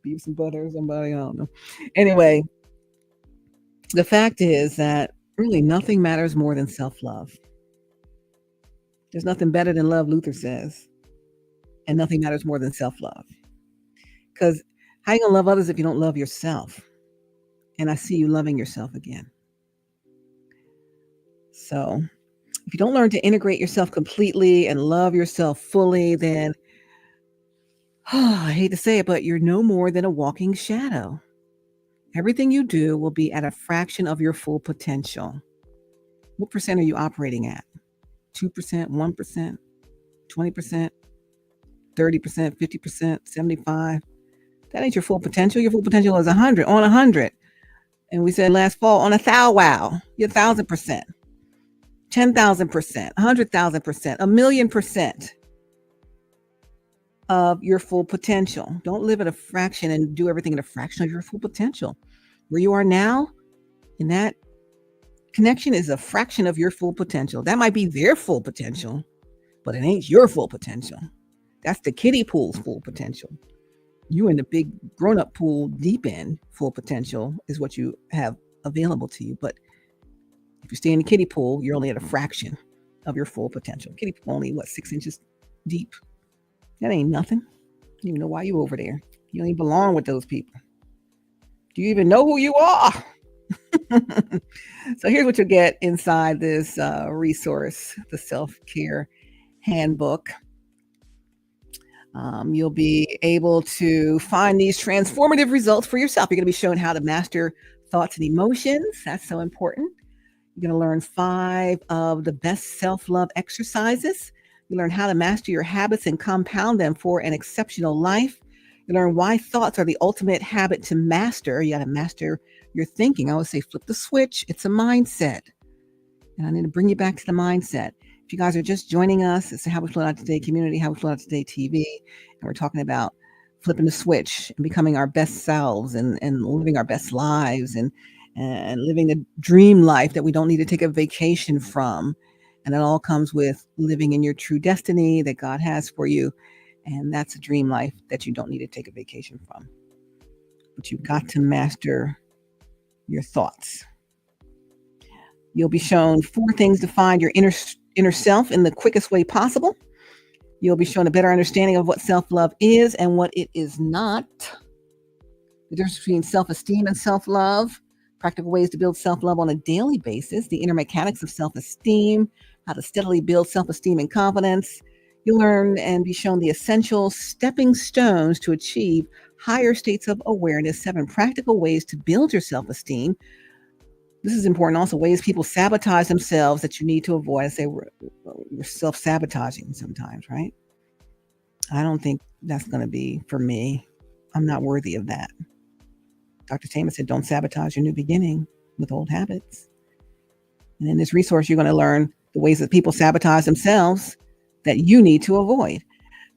Beavis and Butter or somebody? I don't know. Anyway, the fact is that really nothing matters more than self-love. There's nothing better than love, Luther says. And nothing matters more than self-love. Because how are you going to love others if you don't love yourself? And I see you loving yourself again. So if you don't learn to integrate yourself completely and love yourself fully, then, I hate to say it, but you're no more than a walking shadow. Everything you do will be at a fraction of your full potential. What percent are you operating at? 2%, 1%, 20%, 30%, 50%, 75%? That ain't your full potential. Your full potential is 100, on 100. And we said last fall, on 1,000, you're 1,000%, 10,000%, 100,000%, 1,000,000% of your full potential. Don't live at a fraction and do everything at a fraction of your full potential. Where you are now, in that connection, is a fraction of your full potential. That might be their full potential, but it ain't your full potential. That's the kiddie pool's full potential. You in the big grown-up pool, deep end full potential is what you have available to you. But if you stay in the kiddie pool, you're only at a fraction of your full potential. Kiddie pool only, 6 inches deep? That ain't nothing. You don't even know why you over there. You don't even belong with those people. Do you even know who you are? So here's what you'll get inside this resource, the self-care handbook. You'll be able to find these transformative results for yourself. You're going to be shown how to master thoughts and emotions. That's so important. You're going to learn 5 of the best self-love exercises. You learn how to master your habits and compound them for an exceptional life. You learn why thoughts are the ultimate habit to master. You got to master your thinking. I always say flip the switch. It's a mindset. And I need to bring you back to the mindset. If you guys are just joining us, it's the How We Float Out Today community, How We Float Out Today TV. And we're talking about flipping the switch and becoming our best selves and living our best lives and living a dream life that we don't need to take a vacation from. And it all comes with living in your true destiny that God has for you. And that's a dream life that you don't need to take a vacation from. But you've got to master your thoughts. You'll be shown 4 things to find your inner self in the quickest way possible. You'll be shown a better understanding of what self-love is and what it is not. The difference between self-esteem and self-love. Practical ways to build self-love on a daily basis. The inner mechanics of self-esteem. How to steadily build self-esteem and confidence. You'll learn and be shown the essential stepping stones to achieve higher states of awareness. 7 practical ways to build your self-esteem. This is important also, ways people sabotage themselves that you need to avoid. I say we're self-sabotaging sometimes, right? I don't think that's going to be for me. I'm not worthy of that. Dr. Tamer said, don't sabotage your new beginning with old habits. And in this resource, you're going to learn the ways that people sabotage themselves that you need to avoid.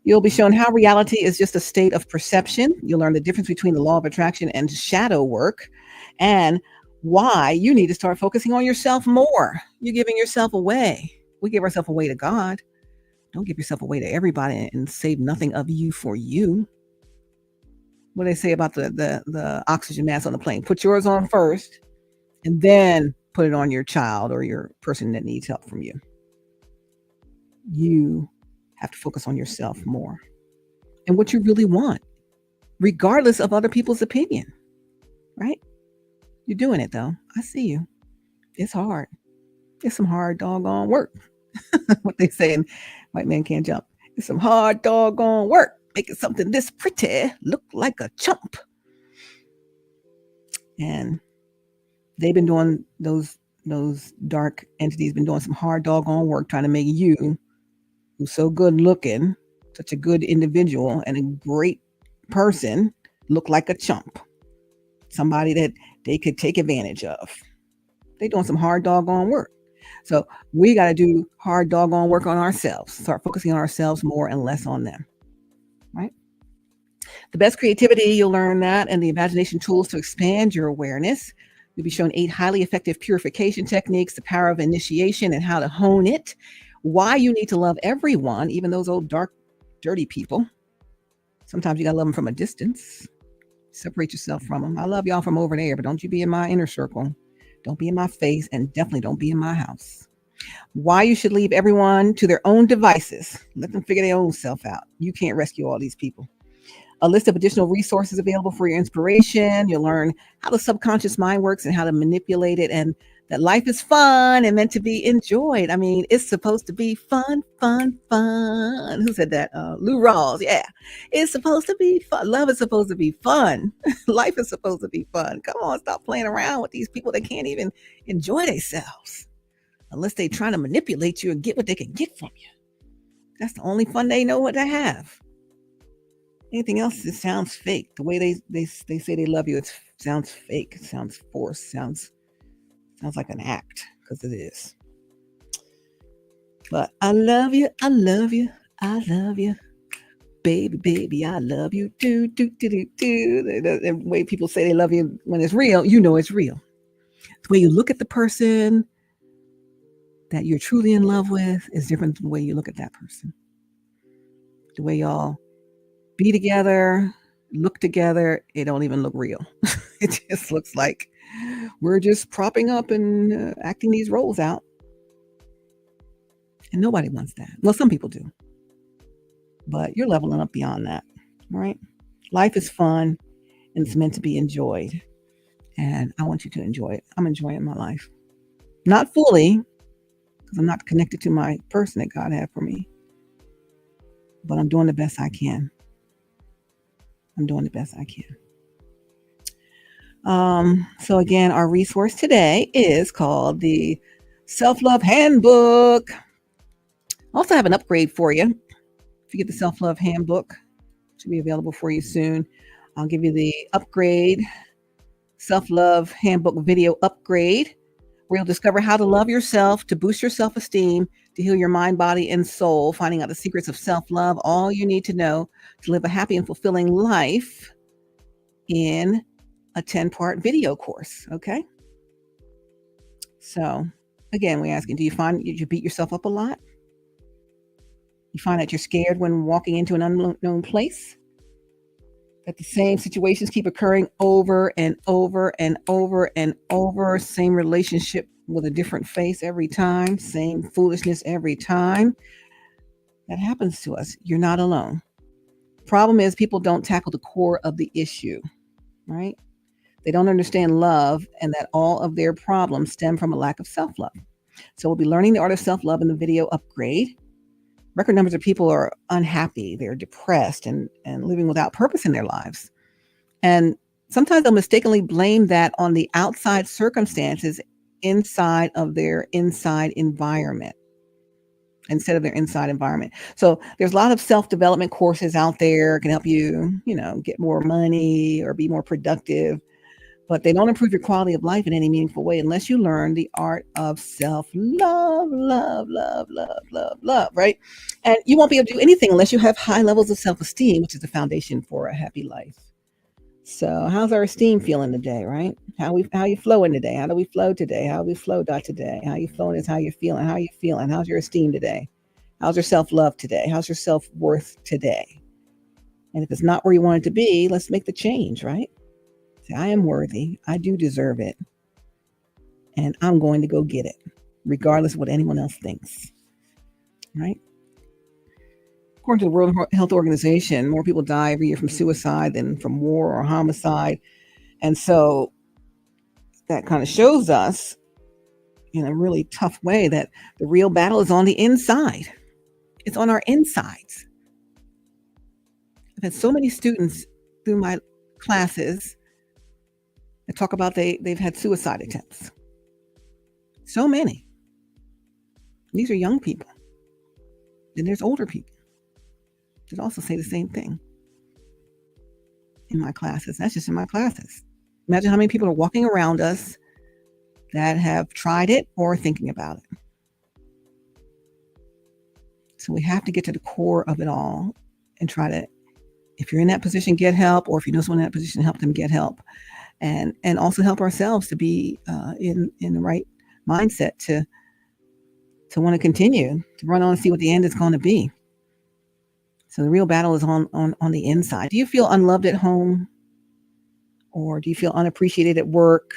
You'll be shown how reality is just a state of perception. You'll learn the difference between the law of attraction and shadow work, and why you need to start focusing on yourself more. You're giving yourself away. We give ourselves away to God. Don't give yourself away to everybody and save nothing of you for you. What do they say about the oxygen mask on the plane? Put yours on first and then put it on your child or your person that needs help from you. You have to focus on yourself more and what you really want, regardless of other people's opinion, right? You're doing it though. I see you. It's hard. It's some hard doggone work. What they say in White Man Can't Jump. It's some hard doggone work. Making something this pretty look like a chump. And they've been doing, those dark entities been doing some hard doggone work trying to make you, who's so good looking, such a good individual and a great person, look like a chump. Somebody that they could take advantage of. They're doing some hard doggone work. So we got to do hard doggone work on ourselves. Start focusing on ourselves more and less on them, right? The best creativity, you'll learn that, and the imagination tools to expand your awareness. You'll be shown 8 highly effective purification techniques, the power of initiation and how to hone it, why you need to love everyone, even those old dark, dirty people. Sometimes you got to love them from a distance. Separate yourself from them. I love y'all from over there, but don't you be in my inner circle. Don't be in my face, and definitely don't be in my house. Why you should leave everyone to their own devices. Let them figure their own self out. You can't rescue all these people. A list of additional resources available for your inspiration. You'll learn how the subconscious mind works and how to manipulate it, and that life is fun and meant to be enjoyed. I mean, it's supposed to be fun, fun, fun. Who said that? Lou Rawls. Yeah. It's supposed to be fun. Love is supposed to be fun. Life is supposed to be fun. Come on, stop playing around with these people that can't even enjoy themselves unless they're trying to manipulate you and get what they can get from you. That's the only fun they know what to have. Anything else, it sounds fake. The way they say they love you, it sounds fake. It sounds forced. Sounds like an act, because it is. But I love you. I love you. I love you. Baby, baby, I love you. Do, do, do, do, do. The way people say they love you when it's real, you know it's real. The way you look at the person that you're truly in love with is different than the way you look at that person. The way y'all be together, look together, it don't even look real. It just looks like we're just propping up and acting these roles out. And nobody wants that. Well, some people do. But you're leveling up beyond that, right? Life is fun and it's meant to be enjoyed. And I want you to enjoy it. I'm enjoying my life. Not fully, because I'm not connected to my person that God had for me. But I'm doing the best I can. I'm doing the best I can. So again, our resource today is called the Self-Love Handbook. I also have an upgrade for you. If you get the Self-Love Handbook, it should be available for you soon. I'll give you the upgrade, Self-Love Handbook video upgrade, where you'll discover how to love yourself, to boost your self-esteem, to heal your mind, body, and soul, finding out the secrets of self-love, all you need to know to live a happy and fulfilling life in a 10-part video course, okay? So, again, we're asking, do you find you beat yourself up a lot? You find that you're scared when walking into an unknown place, that the same situations keep occurring over and over and over and over, same relationship with a different face every time, same foolishness every time. That happens to us. You're not alone. Problem is, people don't tackle the core of the issue, right? They don't understand love and that all of their problems stem from a lack of self-love. So we'll be learning the art of self-love in the video upgrade. Record numbers of people are unhappy, they're depressed and living without purpose in their lives. And sometimes they'll mistakenly blame that on the outside circumstances inside of their inside environment, instead of their inside environment. So there's a lot of self-development courses out there can help you, get more money or be more productive, but they don't improve your quality of life in any meaningful way unless you learn the art of self-love, love, love, love, love, love, right? And you won't be able to do anything unless you have high levels of self-esteem, which is the foundation for a happy life. So how's our esteem feeling today, right? How you flowing today? How do we flow today? How do we flow today? How you flowing is how you're feeling. How you feeling? How's your esteem today? How's your self-love today? How's your self-worth today? And if it's not where you want it to be, let's make the change, right? Say, I am worthy. I do deserve it. And I'm going to go get it, regardless of what anyone else thinks, right? According to the World Health Organization, more people die every year from suicide than from war or homicide. And so that kind of shows us in a really tough way that the real battle is on the inside. It's on our insides. I've had so many students through my classes that talk about they've had suicide attempts. So many. These are young people. Then there's older people that also say the same thing in my classes. That's just in my classes. Imagine how many people are walking around us that have tried it or are thinking about it. So we have to get to the core of it all and try to, if you're in that position, get help, or if you know someone in that position, help them get help. And also help ourselves to be in the right mindset to want to continue to run on and see what the end is going to be. So the real battle is on the inside. Do you feel unloved at home? Or do you feel unappreciated at work?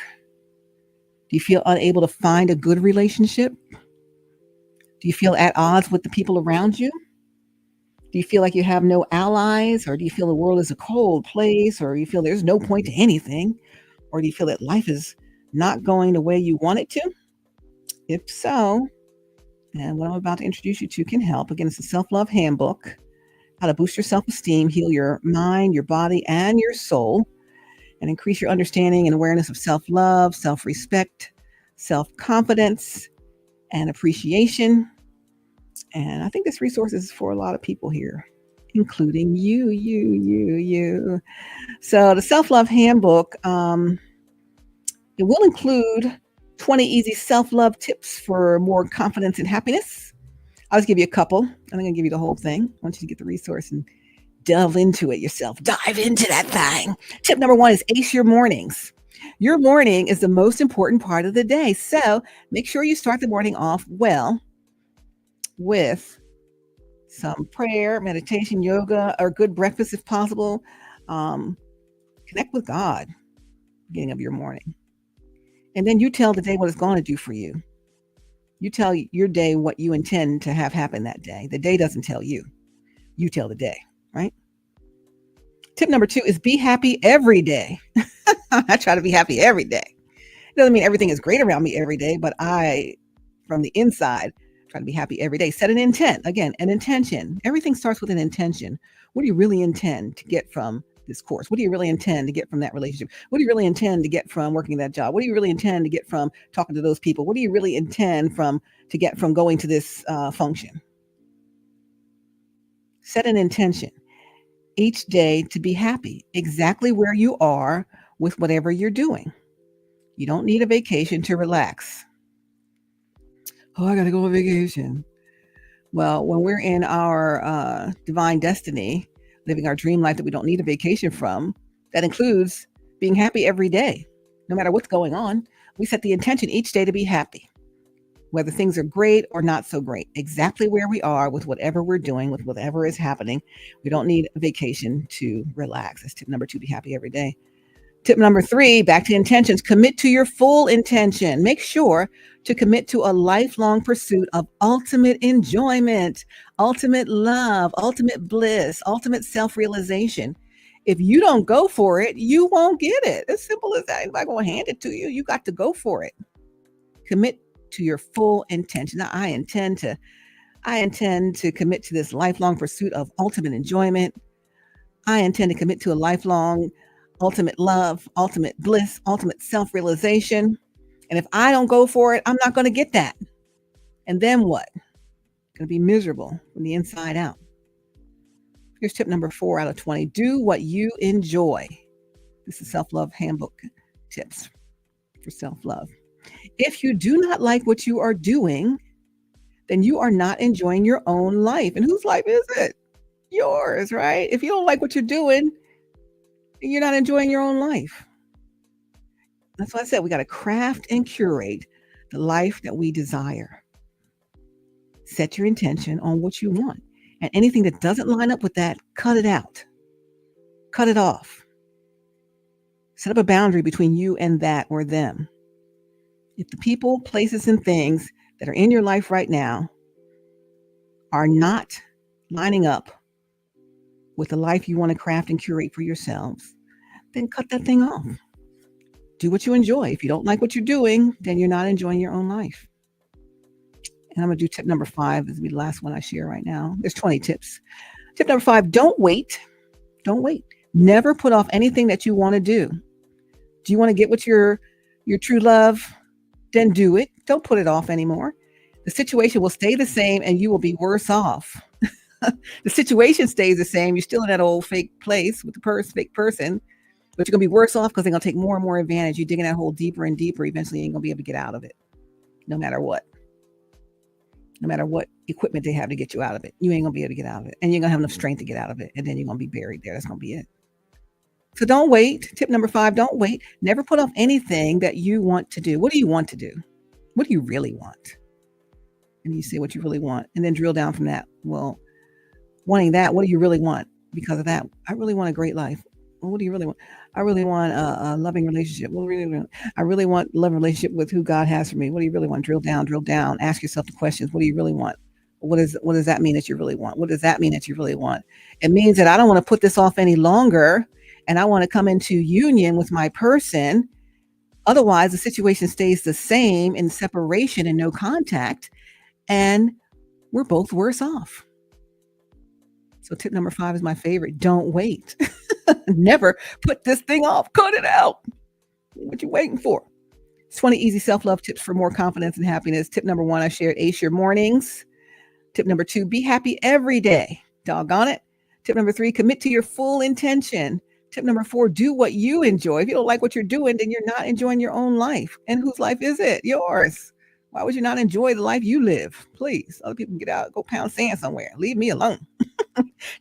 Do you feel unable to find a good relationship? Do you feel at odds with the people around you? Do you feel like you have no allies? Or do you feel the world is a cold place? Or you feel there's no point to anything? Or do you feel that life is not going the way you want it to? If so, then what I'm about to introduce you to can help. Again, it's a self-love handbook, how to boost your self-esteem, heal your mind, your body, and your soul, and increase your understanding and awareness of self-love, self-respect, self-confidence, and appreciation. And I think this resource is for a lot of people here, including you. So the self-love handbook, it will include 20 easy self-love tips for more confidence and happiness. I'll just give you a couple. I'm not going to give you the whole thing. I want you to get the resource and delve into it yourself. Dive into that thing. Tip number 1 is ace your mornings. Your morning is the most important part of the day. So make sure you start the morning off well with some prayer, meditation, yoga, or good breakfast if possible. Connect with God beginning of your morning. And then you tell the day what it's going to do for you. You tell your day what you intend to have happen that day. The day doesn't tell you. You tell the day, right? Tip number 2 is be happy every day. I try to be happy every day. It doesn't mean everything is great around me every day, but I, from the inside, try to be happy every day. Set an intent. Again, an intention. Everything starts with an intention. What do you really intend to get from this course? What do you really intend to get from that relationship? What do you really intend to get from working that job? What do you really intend to get from talking to those people? What do you really intend to get from going to this function? Set an intention each day to be happy, exactly where you are with whatever you're doing. You don't need a vacation to relax. Oh, I got to go on vacation. Well, when we're in our divine destiny, living our dream life that we don't need a vacation from, that includes being happy every day, no matter what's going on. We set the intention each day to be happy. whether things are great or not so great, exactly where we are with whatever we're doing, with whatever is happening. We don't need a vacation to relax. That's tip number 2, be happy every day. Tip number 3, back to intentions, commit to your full intention. Make sure to commit to a lifelong pursuit of ultimate enjoyment, ultimate love, ultimate bliss, ultimate self-realization. If you don't go for it, you won't get it. As simple as that. I'm not going to hand it to you. You got to go for it. Commit to your full intention. Now, I intend to commit to this lifelong pursuit of ultimate enjoyment. I intend to commit to a lifelong ultimate love, ultimate bliss, ultimate self-realization. And if I don't go for it, I'm not going to get that. And then what? I'm going to be miserable from the inside out. Here's tip number 4 out of 20. Do what you enjoy. This is self-love handbook tips for self-love. If you do not like what you are doing, then you are not enjoying your own life. And whose life is it? Yours, right? If you don't like what you're doing, you're not enjoying your own life. That's why I said we got to craft and curate the life that we desire. Set your intention on what you want. And anything that doesn't line up with that, cut it out. Cut it off. Set up a boundary between you and that or them. If the people, places, and things that are in your life right now are not lining up with the life you want to craft and curate for yourselves, then cut that thing off. Do what you enjoy. If you don't like what you're doing, then you're not enjoying your own life. And I'm going to do tip number 5. This will be the last one I share right now. There's 20 tips. Tip number 5, don't wait. Don't wait. Never put off anything that you want to do. Do you want to get with your true love? Then do it. Don't put it off anymore. The situation will stay the same and you will be worse off. The situation stays the same. You're still in that old fake place with the fake person, but you're going to be worse off because they're going to take more and more advantage. You're digging that hole deeper and deeper. Eventually, you ain't going to be able to get out of it, no matter what. No matter what equipment they have to get you out of it, you ain't going to be able to get out of it. And you're going to have enough strength to get out of it. And then you're going to be buried there. That's going to be it. So don't wait. Tip number 5, don't wait. Never put off anything that you want to do. What do you want to do? What do you really want? And you say what you really want. And then drill down from that. Well, wanting that, what do you really want? Because of that, I really want a great life. Well, what do you really want? I really want a loving relationship. Well, I really want a loving relationship with who God has for me. What do you really want? Drill down. Ask yourself the questions. What do you really want? What does that mean that you really want? What does that mean that you really want? It means that I don't want to put this off any longer, and I want to come into union with my person. Otherwise, the situation stays the same in separation and no contact, and we're both worse off. So tip number 5 is my favorite. Don't wait. Never put this thing off. Cut it out. What you waiting for? 20 easy self-love tips for more confidence and happiness. Tip number 1, I shared ace your mornings. Tip number 2, be happy every day. Doggone it. Tip number 3, commit to your full intention. Tip number 4, do what you enjoy. If you don't like what you're doing, then you're not enjoying your own life. And whose life is it? Yours. Why would you not enjoy the life you live? Please, other people can get out, go pound sand somewhere. Leave me alone.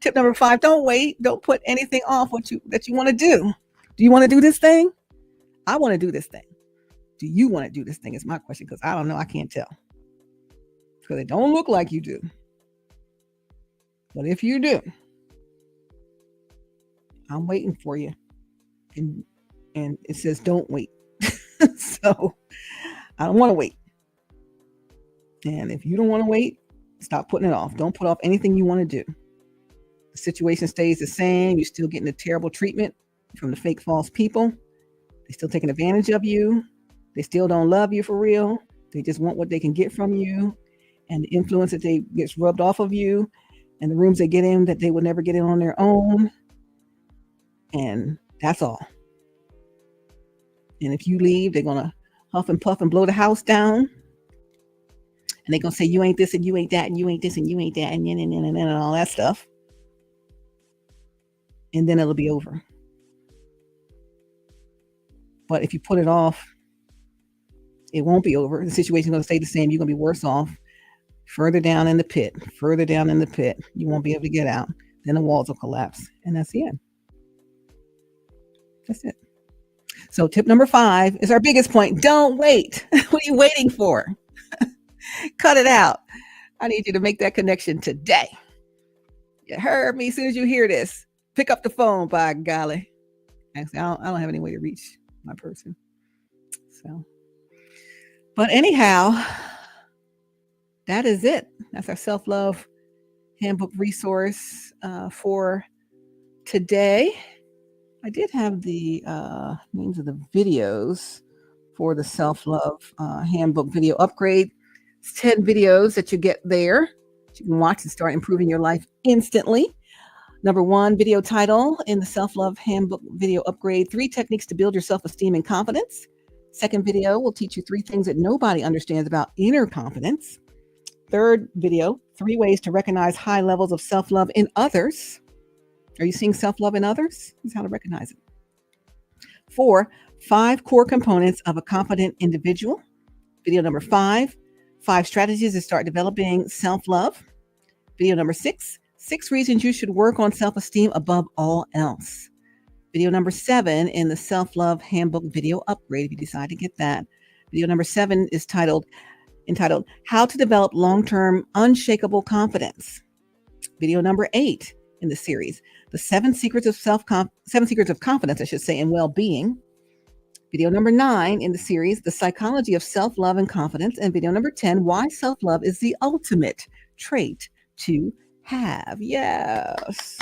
Tip number 5, don't wait. Don't put anything off that you want to do. Do you want to do this thing? I want to do this thing. Do you want to do this thing is my question, because I don't know. I can't tell. Because it don't look like you do. But if you do, I'm waiting for you. And it says don't wait. So I don't want to wait. And if you don't want to wait, stop putting it off. Don't put off anything you want to do. The situation stays the same. You're still getting the terrible treatment from the fake, false people. They're still taking advantage of you. They still don't love you for real. They just want what they can get from you. And the influence that they gets rubbed off of you, and the rooms they get in that they would never get in on their own. And that's all. And if you leave, they're going to huff and puff and blow the house down. And they're going to say, you ain't this and you ain't that and you ain't this and you ain't that and all that stuff. And then it'll be over. But if you put it off, it won't be over. The situation's going to stay the same. You're going to be worse off. Further down in the pit. You won't be able to get out. Then the walls will collapse. And that's the end. That's it. So tip number 5 is our biggest point. Don't wait. What are you waiting for? Cut it out. I need you to make that connection today. You heard me? As soon as you hear this, pick up the phone, by golly. Actually, I don't have any way to reach my person. So, but anyhow, that is it. That's our self-love handbook resource for today. I did have the names of the videos for the self-love handbook video upgrade. It's 10 videos that you get there. You can watch and start improving your life instantly. Number 1 video title in the self-love handbook video upgrade: 3 techniques to build your self-esteem and confidence. Second video will teach you 3 things that nobody understands about inner confidence. Third video, 3 ways to recognize high levels of self-love in others. Are you seeing self-love in others? Here's how to recognize it. 4, 5 core components of a confident individual. Video number 5, 5 strategies to start developing self-love. Video number 6, 6 reasons you should work on self-esteem above all else. Video number 7 in the self-love handbook video upgrade, if you decide to get that. Video number 7 is entitled How to Develop Long-Term Unshakable Confidence. Video number 8 in the series, the 7 secrets of confidence, I should say, and well-being. Video number 9 in the series, the psychology of self-love and confidence. And video number 10, why self-love is the ultimate trait to have. Yes.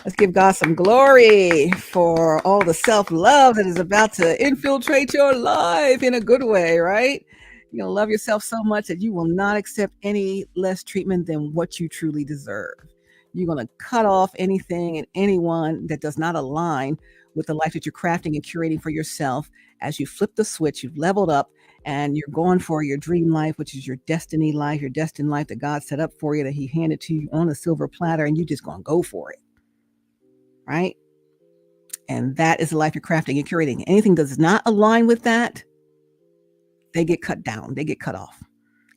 Let's give God some glory for all the self-love that is about to infiltrate your life in a good way, right? You're going to love yourself so much that you will not accept any less treatment than what you truly deserve. You're going to cut off anything and anyone that does not align with the life that you're crafting and curating for yourself. As you flip the switch, you've leveled up and you're going for your dream life, which is your destiny life, your destined life that God set up for you, that he handed to you on a silver platter, and you just going to go for it. Right? And that is the life you're crafting and curating. Anything does not align with that, they get cut down. They get cut off.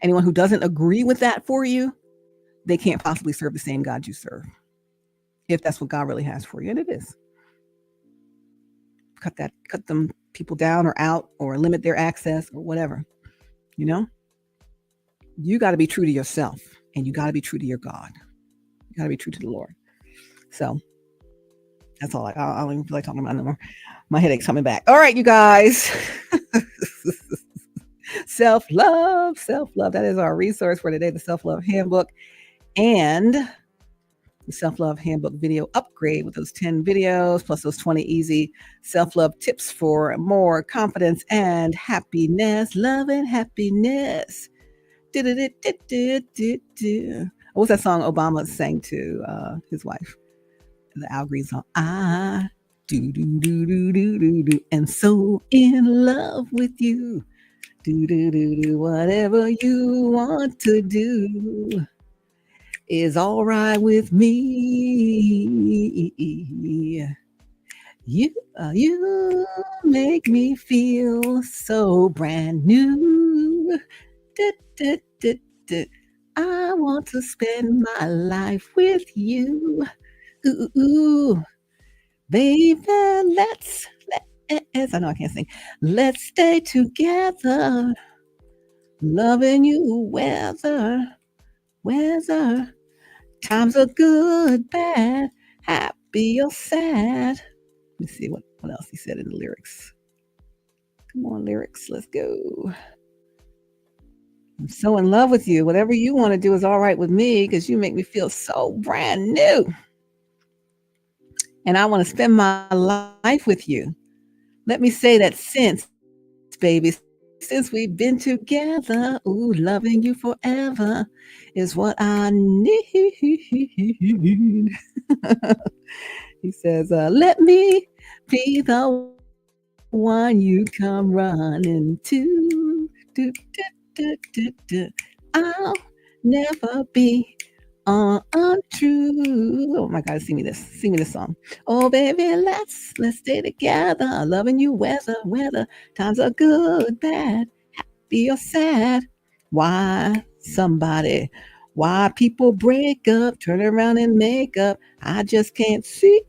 Anyone who doesn't agree with that for you, they can't possibly serve the same God you serve. If that's what God really has for you. And it is. Cut them people down or out or limit their access or whatever. You know? You got to be true to yourself, and you got to be true to your God. You got to be true to the Lord. So that's all. I don't even feel like talking about it no more. My headache's coming back. All right, you guys. Self-love. That is our resource for today, the Self-Love Handbook and the Self-Love Handbook video upgrade with those 10 videos plus those 20 easy self-love tips for more confidence and happiness. Love and happiness. What's that song Obama sang to his wife? The Al Green song. I do and so in love with you. Do whatever you want to do is all right with me. You make me feel so brand new. I want to spend my life with you. Ooh, baby, let's I know I can't sing. Let's stay together, loving you whether times are good, bad, happy or sad. Let me see what else he said in the lyrics. Come on, lyrics, let's go. I'm so in love with you. Whatever you want to do is all right with me because you make me feel so brand new. And I want to spend my life with you. Let me say that since we've been together, ooh, loving you forever is what I need. He says, let me be the one you come running to. I'll never be untrue. Oh my God, sing me this song. Oh baby, let's stay together, loving you whether times are good, bad, happy or sad. Why people break up, turn around and make up, I just can't see.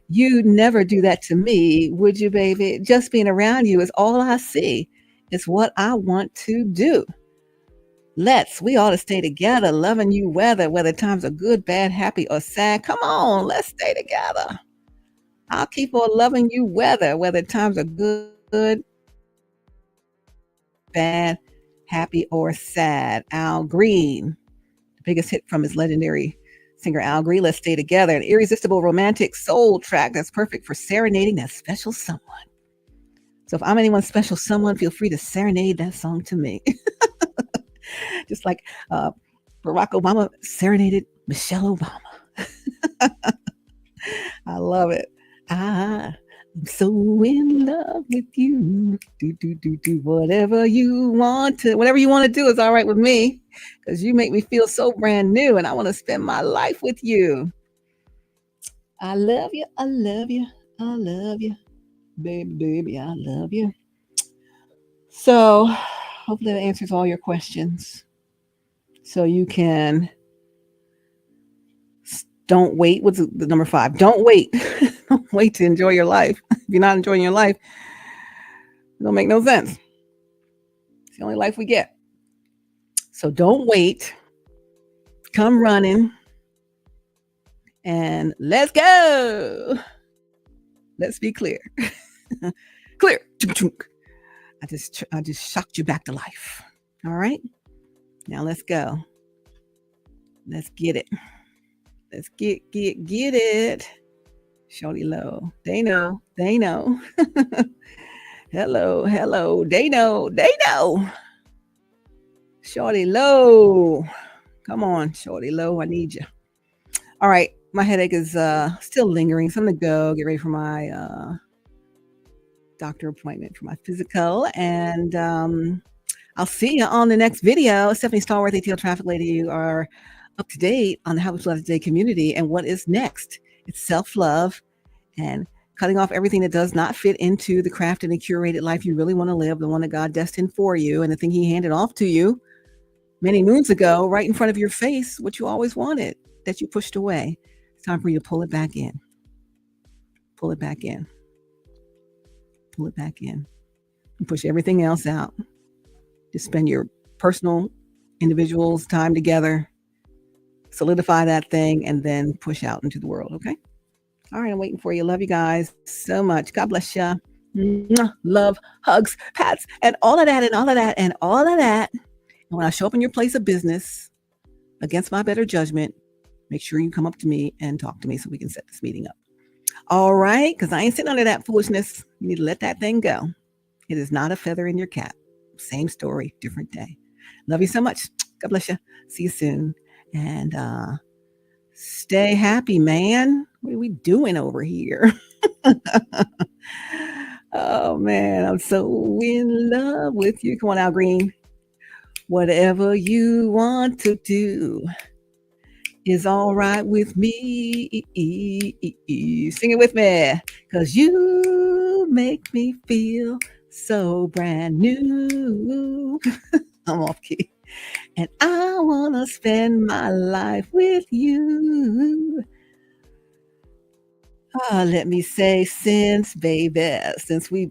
You'd never do that to me, would you, baby? Just being around you is all I see. It's what I want to do. We ought to stay together, loving you whether times are good, bad, happy, or sad. Come on, let's stay together. I'll keep on loving you whether times are good, bad, happy, or sad. Al Green, the biggest hit from his legendary singer Al Green, Let's Stay Together, an irresistible romantic soul track that's perfect for serenading that special someone. So if I'm anyone's special someone, feel free to serenade that song to me. Just like Barack Obama serenaded Michelle Obama. I love it. I'm so in love with you. Do whatever you want to. Whatever you want to do is all right with me, because you make me feel so brand new, and I want to spend my life with you. I love you. I love you. I love you, baby. I love you. So, hopefully that answers all your questions. So you can don't wait. What's the number 5? Don't wait. Don't wait to enjoy your life. If you're not enjoying your life, it don't make no sense. It's the only life we get. So don't wait. Come running. And let's go. Let's be clear. Clear. I just shocked you back to life. All right. Now let's go. Let's get it. Let's get it. Shorty low. They know. Hello. They know. Shorty low. Come on, Shorty low. I need you. All right. My headache is still lingering. So I'm going to go get ready for my doctor appointment for my physical. And I'll see you on the next video. Stephanie Stallworth, ATL Traffic Lady. You are up to date on the Habits Love Today community and what is next. It's self-love and cutting off everything that does not fit into the crafted and curated life you really want to live, the one that God destined for you, and the thing he handed off to you many moons ago, right in front of your face, what you always wanted, that you pushed away. It's time for you to pull it back in. Pull it back in. Pull it back in. And push everything else out. Just spend your personal, individuals' time together, solidify that thing, and then push out into the world, okay? All right, I'm waiting for you. Love you guys so much. God bless you. Love, hugs, pats, and all of that, and all of that, and all of that. And when I show up in your place of business, against my better judgment, make sure you come up to me and talk to me so we can set this meeting up. All right? Because I ain't sitting under that foolishness. You need to let that thing go. It is not a feather in your cap. Same story, different day. Love you so much. God bless you. See you soon. And stay happy, man. What are we doing over here? Oh, man. I'm so in love with you. Come on, Al Green. Whatever you want to do is all right with me. Sing it with me. Because you make me feel so brand new. I'm off key. And I want to spend my life with you. Let me say since we've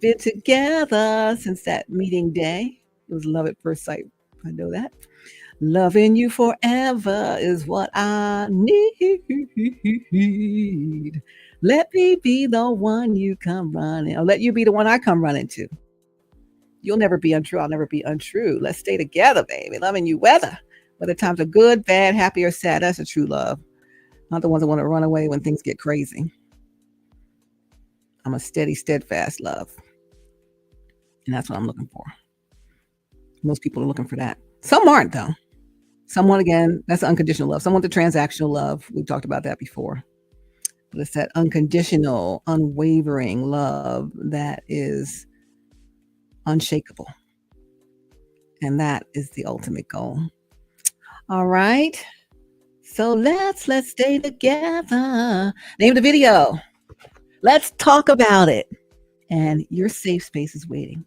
been together, since that meeting day. It was love at first sight. I know that. Loving you forever is what I need. Let me be the one you come running. I'll let you be the one I come running to. You'll never be untrue. I'll never be untrue. Let's stay together, baby. Loving you whether times are good, bad, happy, or sad. That's a true love. Not the ones that want to run away when things get crazy. I'm a steady, steadfast love. And that's what I'm looking for. Most people are looking for that. Some aren't, though. Someone, again, that's unconditional love. Some want the transactional love. We've talked about that before. But it's that unconditional, unwavering love that is unshakable. And that is the ultimate goal. All right. So let's stay together. Name of the video. Let's talk about it. And your safe space is waiting.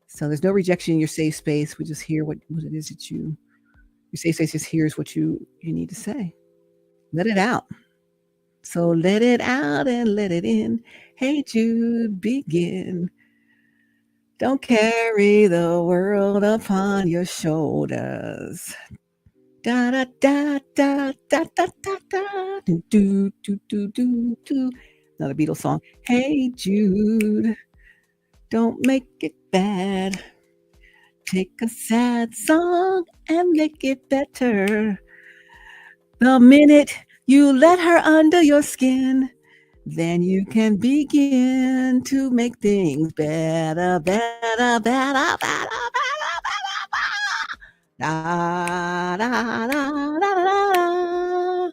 So there's no rejection in your safe space. We just hear what it is that your safe space just hears what you need to say. Let it out. So let it out and let it in. Hey, Jude, begin. Don't carry the world upon your shoulders. Da da da da da da da da. Do do do do do do. Another Beatles song. Hey Jude, don't make it bad. Take a sad song and make it better. The minute you let her under your skin, then you can begin to make things better, better, better, better, better, better, better. Da da da da da da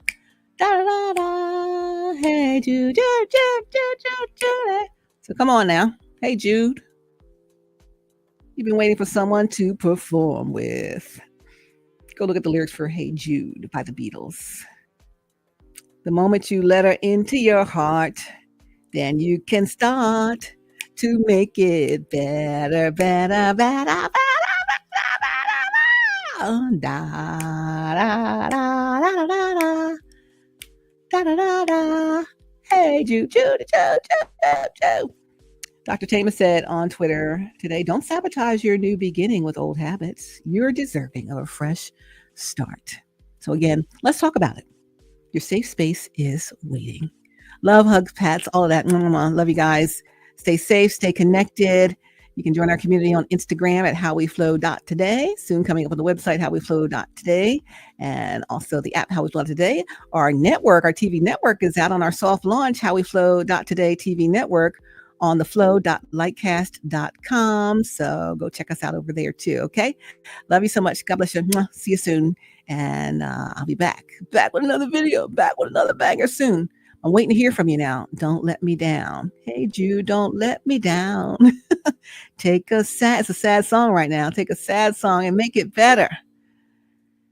da da da. Hey Jude, Jude, Jude, Jude, Jude, Jude. So come on now. Hey Jude. You've been waiting for someone to perform with. Go look at the lyrics for Hey Jude by the Beatles. The moment you let her into your heart, then you can start to make it better, better, better, better, better, better. Da da da da da da da da da da. Hey Jude, Jude, Jude, Jude, Jude, Jude. Dr. Tama said on Twitter today, don't sabotage your new beginning with old habits. You're deserving of a fresh start. So again, let's talk about it. Your safe space is waiting. Love, hugs, pats, all of that. Love you guys. Stay safe, stay connected. You can join our community on Instagram at howweflow.today. Soon coming up on the website, howweflow.today. And also the app, How We Flow Today. Our network, our TV network is out on our soft launch, howweflow.today TV network on the flow.lightcast.com. So go check us out over there too, okay? Love you so much. God bless you. See you soon. And I'll be back with another video, back with another banger soon. I'm waiting to hear from you now. Don't let me down. Hey, Jude, don't let me down. It's a sad song right now. Take a sad song and make it better.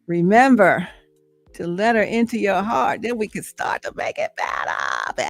Remember to let her into your heart. Then we can start to make it better.